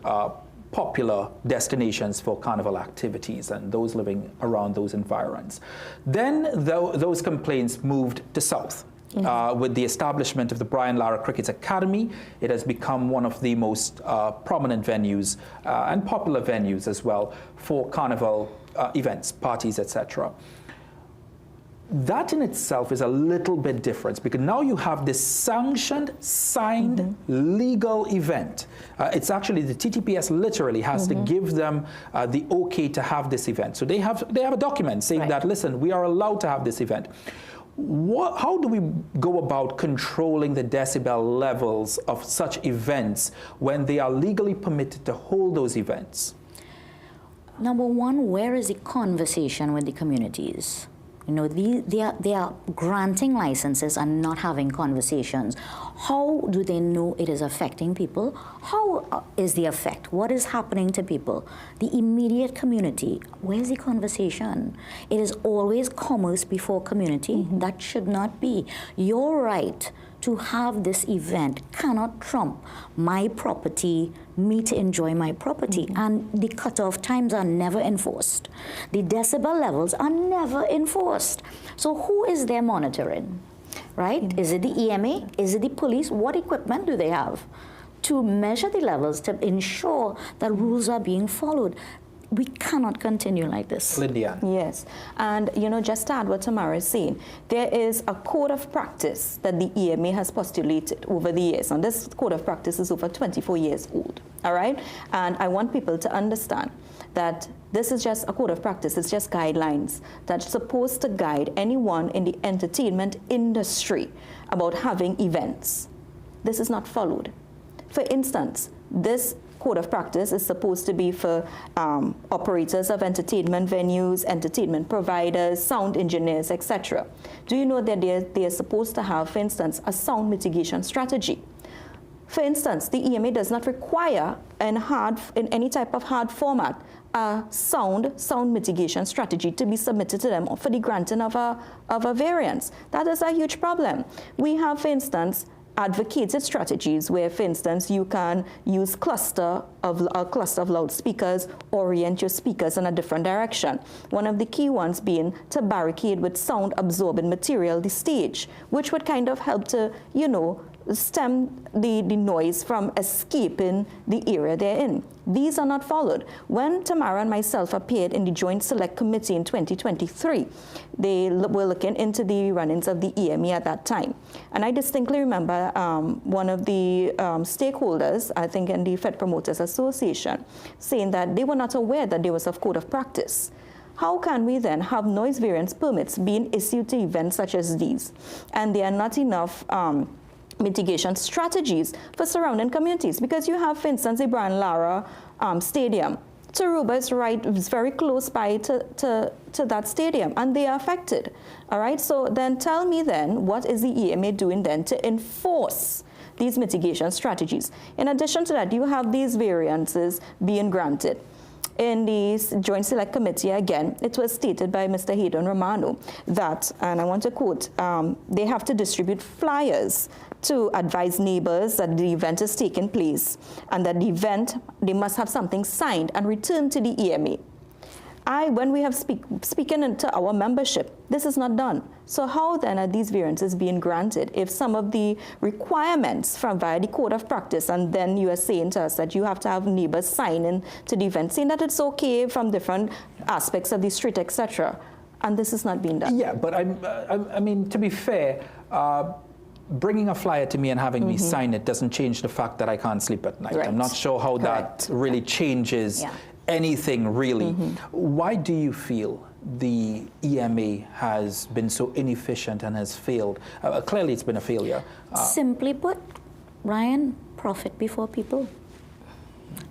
Speaker 1: popular destinations for carnival activities and those living around those environs. Then those complaints moved to South. With the establishment of the Brian Lara Cricket Academy, it has become one of the most prominent venues and popular venues as well for carnival events, parties, etc. That in itself is a little bit different because now you have this sanctioned, signed, legal event. It's actually the TTPS literally has to give them the okay to have this event. So they have a document saying that, listen, we are allowed to have this event. How do we go about controlling the decibel levels of such events when they are legally permitted to hold those events?
Speaker 29: Number one, where is the conversation with the communities? You know, they are granting licenses and not having conversations. How do they know it is affecting people? How is the effect? What is happening to people? The immediate community, where's the conversation? It is always commerce before community. That should not be. Your right to have this event cannot trump my property, me to enjoy my property. And the cutoff times are never enforced. The decibel levels are never enforced. So who is there monitoring, right? Is it the EMA? Is it the police? What equipment do they have to measure the levels to ensure that rules are being followed? We cannot continue like this.
Speaker 1: Lydia.
Speaker 2: Yes, and you know, just to add what Tamara is saying, there is a code of practice that the EMA has postulated over the years, and this code of practice is over 24 years old, all right? And I want people to understand that this is just a code of practice, it's just guidelines that's supposed to guide anyone in the entertainment industry about having events. This is not followed. For instance, this code of practice is supposed to be for operators of entertainment venues, entertainment providers, sound engineers, etc. Do you know that they are supposed to have, for instance, a sound mitigation strategy? For instance, the EMA does not require in any type of hard format a sound mitigation strategy to be submitted to them for the granting of a variance. That is a huge problem. We have, for instance, advocated strategies where, for instance, you can use a cluster of loudspeakers, orient your speakers in a different direction. One of the key ones being to barricade with sound-absorbing material the stage, which would kind of help to, you know, stem the noise from escaping the area they're in. These are not followed. When Tamara and myself appeared in the Joint Select Committee in 2023, they were looking into the run-ins of the EMA at that time. And I distinctly remember one of the stakeholders, I think in the Fed Promoters Association, saying that they were not aware that there was a code of practice. How can we then have noise variance permits being issued to events such as these? And there are not enough mitigation strategies for surrounding communities, because you have, for instance, the Brian Lara Stadium. Taruba is very close by to that stadium, and they are affected. All right, so then tell me then, what is the EMA doing then to enforce these mitigation strategies? In addition to that, you have these variances being granted. In the Joint Select Committee, again, it was stated by Mr. Hayden Romano that, and I want to quote, they have to distribute flyers to advise neighbors that the event is taking place, and that the event, they must have something signed and returned to the EMA. When we have speaking into our membership, this is not done. So how then are these variances being granted if some of the requirements from via the code of practice, and then you are saying to us that you have to have neighbors sign in to the event, saying that it's okay from different aspects of the street, etc., and this is not being done?
Speaker 1: Yeah, but I mean, to be fair, bringing a flyer to me and having me sign it doesn't change the fact that I can't sleep at night. Right. I'm not sure how that really changes anything, really. Why do you feel the EMA has been so inefficient and has failed? Clearly, it's been a failure.
Speaker 29: Simply put, Ryan, profit before people.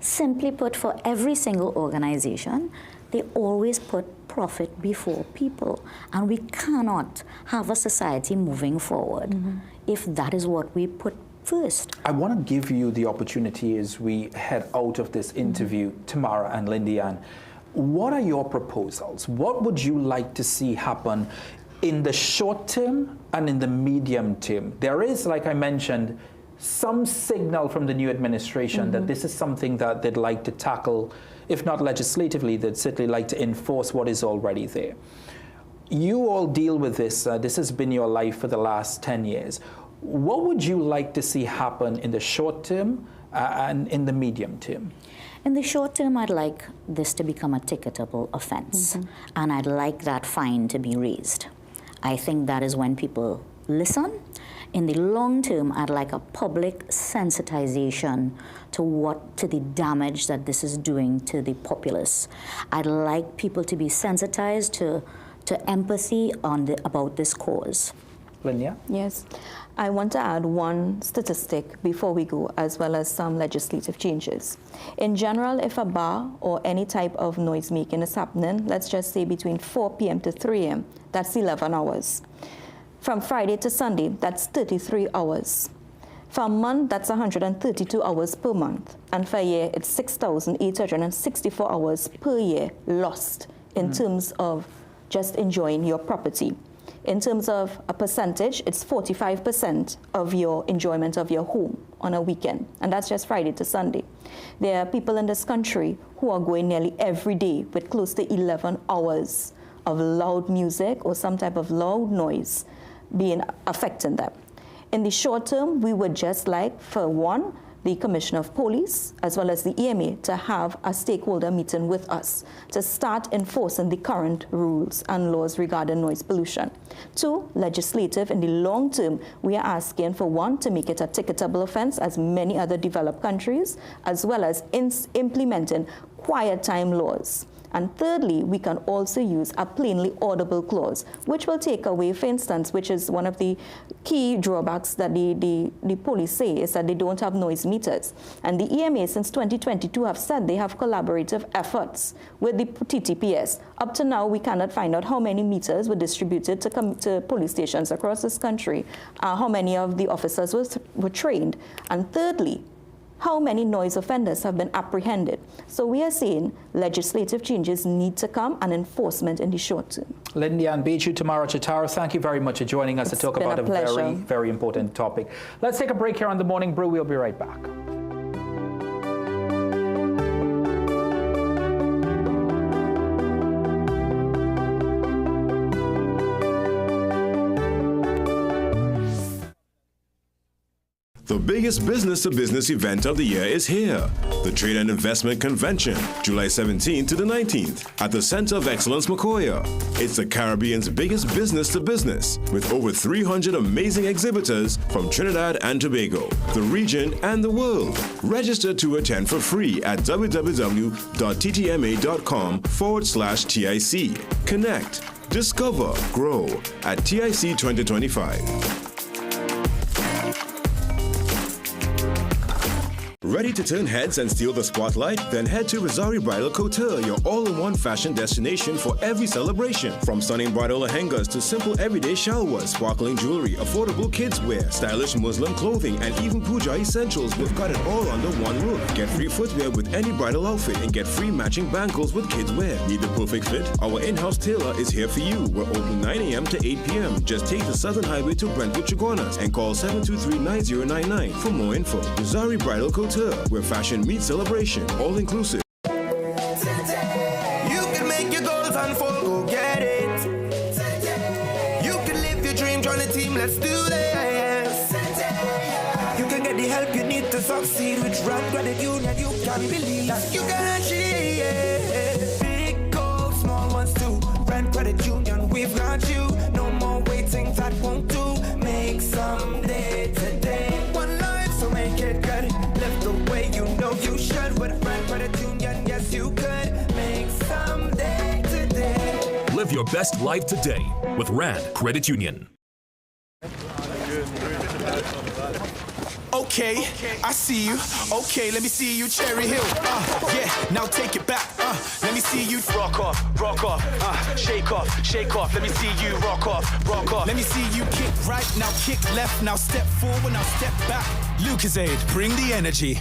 Speaker 29: Simply put, for every single organization, they always put profit before people. And we cannot have a society moving forward if that is what we put first.
Speaker 1: I want to give you the opportunity as we head out of this interview, Tamara and Lindian. What are your proposals? What would you like to see happen in the short term and in the medium term? There is, like I mentioned, some signal from the new administration that this is something that they'd like to tackle, if not legislatively, they'd certainly like to enforce what is already there. You all deal with this. This has been your life for the last 10 years. What would you like to see happen in the short term and in the medium term?
Speaker 29: In the short term, I'd like this to become a ticketable offense, and I'd like that fine to be raised. I think that is when people listen. In the long term, I'd like a public sensitization to the damage that this is doing to the populace. I'd like people to be sensitized to empathy about this cause.
Speaker 1: Linda?
Speaker 2: Yes. I want to add one statistic before we go, as well as some legislative changes. In general, if a bar or any type of noise making is happening, let's just say between 4 p.m. to 3 a.m., that's 11 hours. From Friday to Sunday, that's 33 hours. For a month, that's 132 hours per month. And for a year, it's 6,864 hours per year lost in terms of just enjoying your property. In terms of a percentage, it's 45% of your enjoyment of your home on a weekend. And that's just Friday to Sunday. There are people in this country who are going nearly every day with close to 11 hours of loud music or some type of loud noise affecting them. In the short term, we would just like, for one, the Commissioner of Police, as well as the EMA, to have a stakeholder meeting with us to start enforcing the current rules and laws regarding noise pollution. Two, legislative, in the long term, we are asking for one, to make it a ticketable offense, as many other developed countries, as well as implementing quiet time laws. And thirdly, we can also use a plainly audible clause, which will take away, for instance, which is one of the key drawbacks that the police say, is that they don't have noise meters. And the EMA, since 2022, have said they have collaborative efforts with the TTPS. Up to now, we cannot find out how many meters were distributed to police stations across this country, how many of the officers were trained. And thirdly, how many noise offenders have been apprehended. So we are saying legislative changes need to come and enforcement in the short term.
Speaker 1: Lindy and Beju, Tamara Chitara, thank you very much for joining us to talk about a very, very important topic. Let's take a break here on The Morning Brew. We'll be right back.
Speaker 6: The biggest business-to-business event of the year is here. The Trade and Investment Convention, July 17th to the 19th, at the Center of Excellence, Macoya. It's the Caribbean's biggest business-to-business, with over 300 amazing exhibitors from Trinidad and Tobago, the region, and the world. Register to attend for free at www.ttma.com/TIC. Connect, discover, grow at TIC 2025. Ready to turn heads and steal the spotlight? Then head to Rosari Bridal Couture, your all-in-one fashion destination for every celebration. From stunning bridal lehengas to simple everyday shawwas, sparkling jewelry, affordable kids wear, stylish Muslim clothing, and even puja essentials, we've got it all under one roof. Get free footwear with any bridal outfit and get free matching bangles with kids wear. Need the perfect fit? Our in-house tailor is here for you. We're open 9 a.m. to 8 p.m. Just take the Southern Highway to Brentwood, Chaguanas and call 723-9099 for more info. Rosari Bridal Couture, where fashion meets celebration, all inclusive.
Speaker 21: You can make your goals unfold, go get it. You can live your dream, join the team, let's do this. You can get the help you need to succeed with Brand Credit Union. You can believe that you can achieve big goals, small ones too. Brand Credit Union, we've got you. No more waiting, that won't do. Make someday today. One life, so make it good. Live the way you know you should. With Brand Credit Union, yes you could. Make someday today.
Speaker 27: Live your best life today with Rand Credit Union.
Speaker 21: Okay, I see you. Okay, let me see you, Cherry Hill. Yeah, now take it back. Let me see you rock off, shake off, shake off. Let me see you rock off, rock off. Let me see you kick right, now kick left, now step forward, now step back. Lucozade, bring the energy.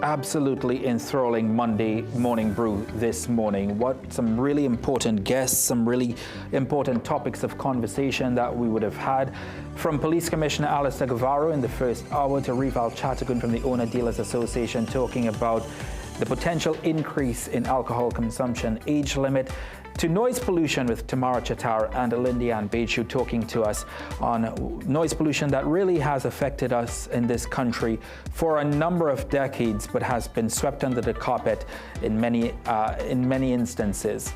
Speaker 1: Absolutely enthralling Monday Morning Brew this morning. What some really important guests, some really important topics of conversation that we would have had. From Police Commissioner Alistair Guevara in the first hour to Rival Chatagun from the Owner Dealers Association talking about the potential increase in alcohol consumption age limit. to noise pollution with Tamara Chatar and Lindian Beju talking to us on noise pollution that really has affected us in this country for a number of decades, but has been swept under the carpet in many instances.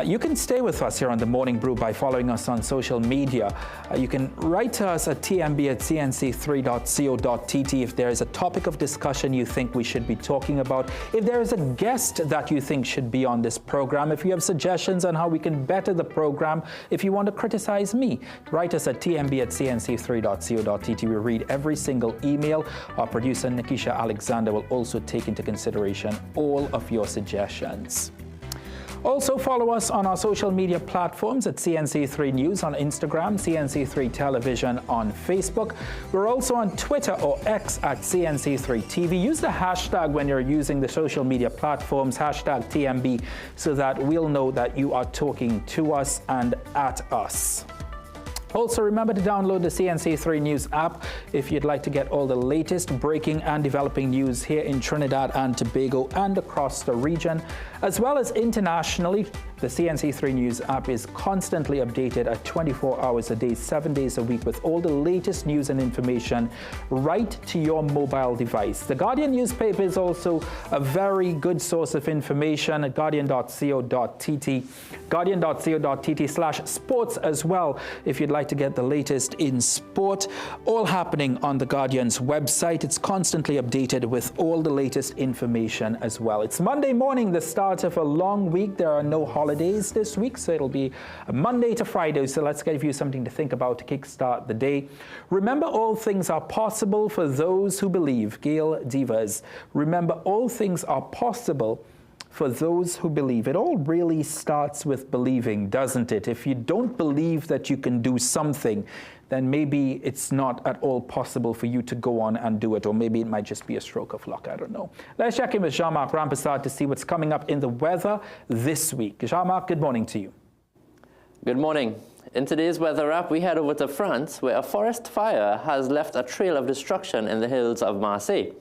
Speaker 1: You can stay with us here on The Morning Brew by following us on social media. You can write to us at tmb@cnc3.co.tt if there is a topic of discussion you think we should be talking about, if there is a guest that you think should be on this program, if you have suggestions on how we can better the program, if you want to criticize me, write us at tmb@cnc3.co.tt. We read every single email. Our producer, Nikisha Alexander, will also take into consideration all of your suggestions. Also, follow us on our social media platforms at CNC3 News on Instagram, CNC3 Television on Facebook. We're also on Twitter or X at CNC3 TV. Use the hashtag when you're using the social media platforms, hashtag TMB, so that we'll know that you are talking to us and at us. Also, remember to download the CNC3 News app if you'd like to get all the latest breaking and developing news here in Trinidad and Tobago and across the region, as well as internationally. The CNC3 News app is constantly updated at 24 hours a day, 7 days a week, with all the latest news and information right to your mobile device. The Guardian newspaper is also a very good source of information at guardian.co.tt, guardian.co.tt/sports as well, if you'd like to get the latest in sport. All happening on the Guardian's website. It's constantly updated with all the latest information as well. It's Monday morning, the start of a long week. There are no holidays this week, so it'll be a Monday to Friday. So let's give you something to think about to kickstart the day. Remember, all things are possible for those who believe. Gail Divas. Remember, all things are possible for those who believe. It all really starts with believing, doesn't it? If you don't believe that you can do something, then maybe it's not at all possible for you to go on and do it, or maybe it might just be a stroke of luck. I don't know. Let's check in with Jean-Marc Rampersad to see what's coming up in the weather this week. Jean-Marc, good morning to you.
Speaker 3: Good morning. In today's weather app, we head over to France, where a forest fire has left a trail of destruction in the hills of Marseille.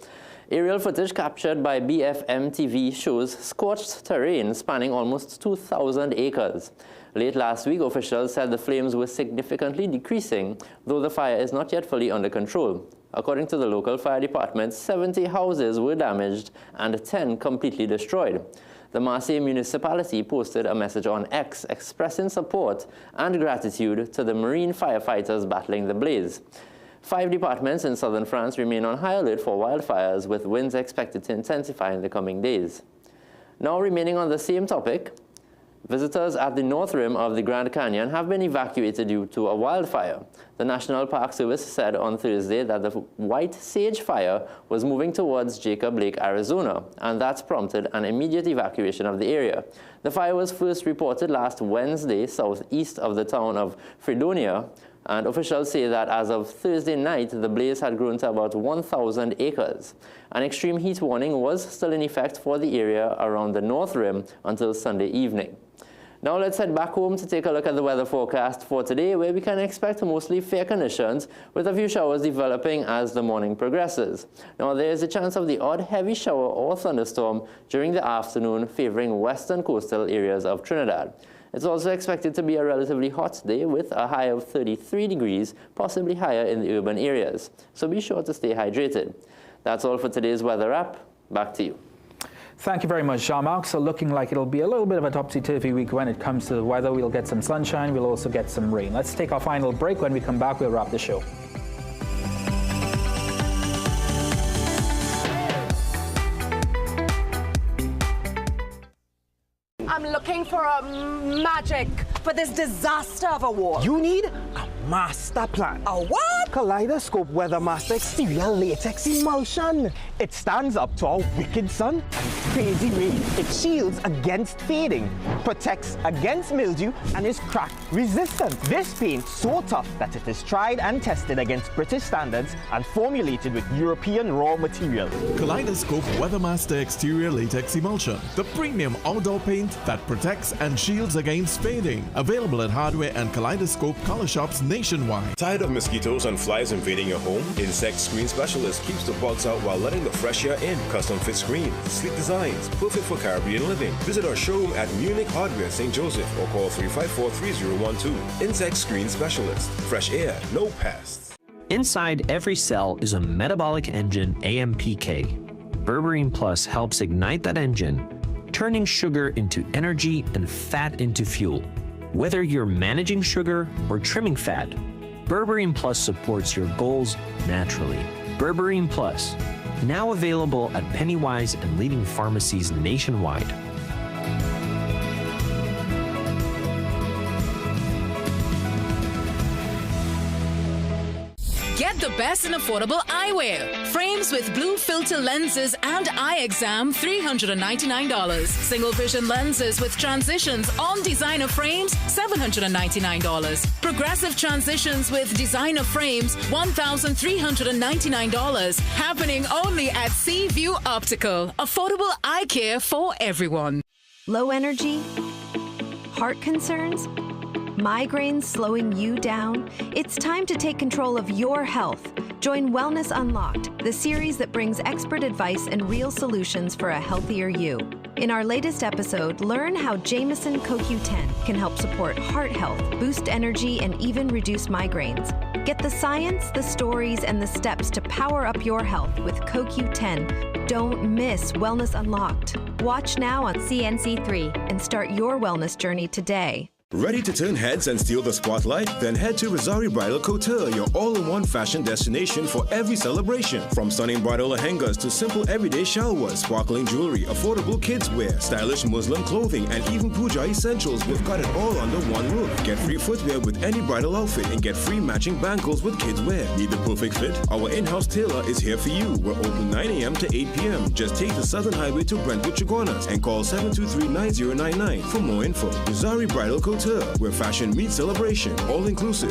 Speaker 3: Aerial footage captured by BFM TV shows scorched terrain spanning almost 2,000 acres. Late last week, officials said the flames were significantly decreasing, though the fire is not yet fully under control. According to the local fire department, 70 houses were damaged and 10 completely destroyed. The Marseille municipality posted a message on X expressing support and gratitude to the marine firefighters battling the blaze. 5 departments in southern France remain on high alert for wildfires, with winds expected to intensify in the coming days. Now, remaining on the same topic, visitors at the north rim of the Grand Canyon have been evacuated due to a wildfire. The National Park Service said on Thursday that the White Sage Fire was moving towards Jacob Lake, Arizona, and that's prompted an immediate evacuation of the area. The fire was first reported last Wednesday southeast of the town of Fredonia, and officials say that as of Thursday night, the blaze had grown to about 1,000 acres. An extreme heat warning was still in effect for the area around the North Rim until Sunday evening. Now let's head back home to take a look at the weather forecast for today, where we can expect mostly fair conditions with a few showers developing as the morning progresses. Now there is a chance of the odd heavy shower or thunderstorm during the afternoon, favoring western coastal areas of Trinidad. It's also expected to be a relatively hot day with a high of 33 degrees, possibly higher in the urban areas. So be sure to stay hydrated. That's all for today's weather app. Back to you.
Speaker 1: Thank you very much, Jean-Marc. So looking like it'll be a little bit of a topsy-turvy week when it comes to the weather. We'll get some sunshine. We'll also get some rain. Let's take our final break. When we come back, we'll wrap the show.
Speaker 11: I'm looking for a magic for this disaster of a war.
Speaker 22: You need a master plan.
Speaker 11: A what?
Speaker 22: Kaleidoscope Weathermaster Exterior Latex Emulsion. It stands up to our wicked sun and crazy rain. It shields against fading, protects against mildew, and is crack resistant. This paint so tough that it is tried and tested against British standards and formulated with European raw material.
Speaker 12: Kaleidoscope Weathermaster Exterior Latex Emulsion, the premium outdoor paint that protects and shields against fading. Available at hardware and Kaleidoscope color shops nationwide. nationwide.
Speaker 6: Tired of mosquitoes and flies invading your home? Insect Screen Specialist keeps the bugs out while letting the fresh air in. Custom fit screens, sleek designs, perfect for Caribbean living. Visit our showroom at Munich Hardware, St. Joseph, or call 354-3012. Insect Screen Specialist. Fresh air, no pests.
Speaker 14: Inside every cell is a metabolic engine AMPK. Berberine Plus helps ignite that engine, turning sugar into energy and fat into fuel. Whether you're managing sugar or trimming fat, Berberine Plus supports your goals naturally. Berberine Plus, now available at Pennywise and leading pharmacies nationwide.
Speaker 16: Get the best in affordable eyewear. Frames with blue filter lenses and eye exam, $399. Single vision lenses with transitions on designer frames, $799. Progressive transitions with designer frames, $1,399. Happening only at Seaview Optical. Affordable eye care for everyone.
Speaker 17: Low energy? Heart concerns? Migraines slowing you down? It's time to take control of your health. Join Wellness Unlocked, the series that brings expert advice and real solutions for a healthier you. In our latest episode, learn how Jameson CoQ10 can help support heart health, boost energy, and even reduce migraines. Get the science, the stories, and the steps to power up your health with CoQ10. Don't miss Wellness Unlocked. Watch now on CNC3 and start your wellness journey today.
Speaker 6: Ready to turn heads and steal the spotlight? Then head to Rosari Bridal Couture, your all-in-one fashion destination for every celebration. From stunning bridal lehengas to simple everyday shalwas, sparkling jewelry, affordable kids wear, stylish Muslim clothing, and even puja essentials, we've got it all under one roof. Get free footwear with any bridal outfit and get free matching bangles with kids wear. Need the perfect fit? Our in-house tailor is here for you. We're open 9 a.m. to 8 p.m. Just take the Southern Highway to Brentwood, Chaguanas and call 723-9099 for more info. Rosari Bridal Couture, where fashion meets celebration, all inclusive.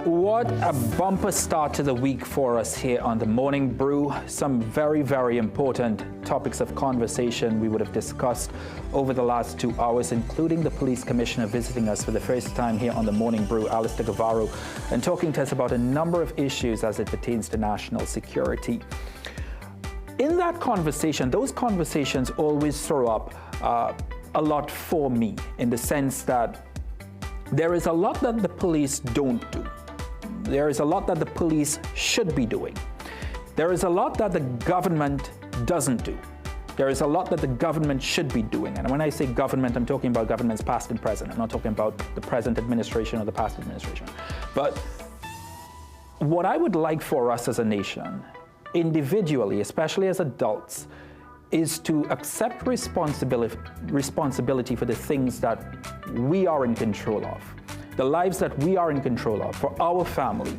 Speaker 1: What a bumper start to the week for us here on the Morning Brew. Some very, very important topics of conversation we would have discussed over the last 2 hours, including the police commissioner visiting us for the first time here on the Morning Brew, Alistair Guevara, and talking to us about a number of issues as it pertains to national security. In that conversation, those conversations always throw up a lot for me, in the sense that there is a lot that the police don't do. There is a lot that the police should be doing. There is a lot that the government doesn't do. There is a lot that the government should be doing. And when I say government, I'm talking about governments past and present. I'm not talking about the present administration or the past administration. But what I would like for us as a nation, individually, especially as adults, is to accept responsibility for the things that we are in control of. The lives that we are in control of, for our family.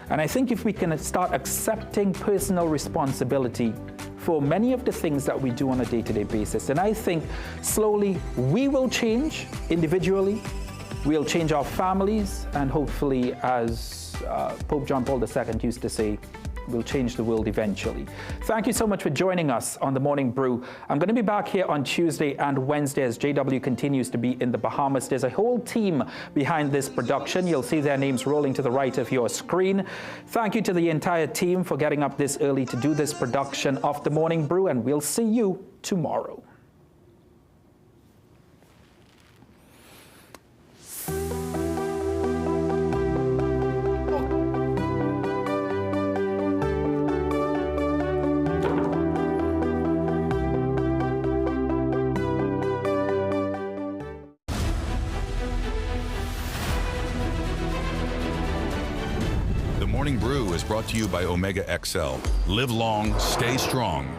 Speaker 1: And I think if we can start accepting personal responsibility for many of the things that we do on a day-to-day basis, then I think slowly we will change individually, we'll change our families, and hopefully, as Pope John Paul II used to say, we'll change the world eventually. Thank you so much for joining us on the Morning Brew. I'm going to be back here on Tuesday and Wednesday as JW continues to be in the Bahamas. There's a whole team behind this production. You'll see their names rolling to the right of your screen. Thank you to the entire team for getting up this early to do this production of the Morning Brew, and we'll see you tomorrow.
Speaker 18: Morning Brew is brought to you by Omega XL. Live long, stay strong.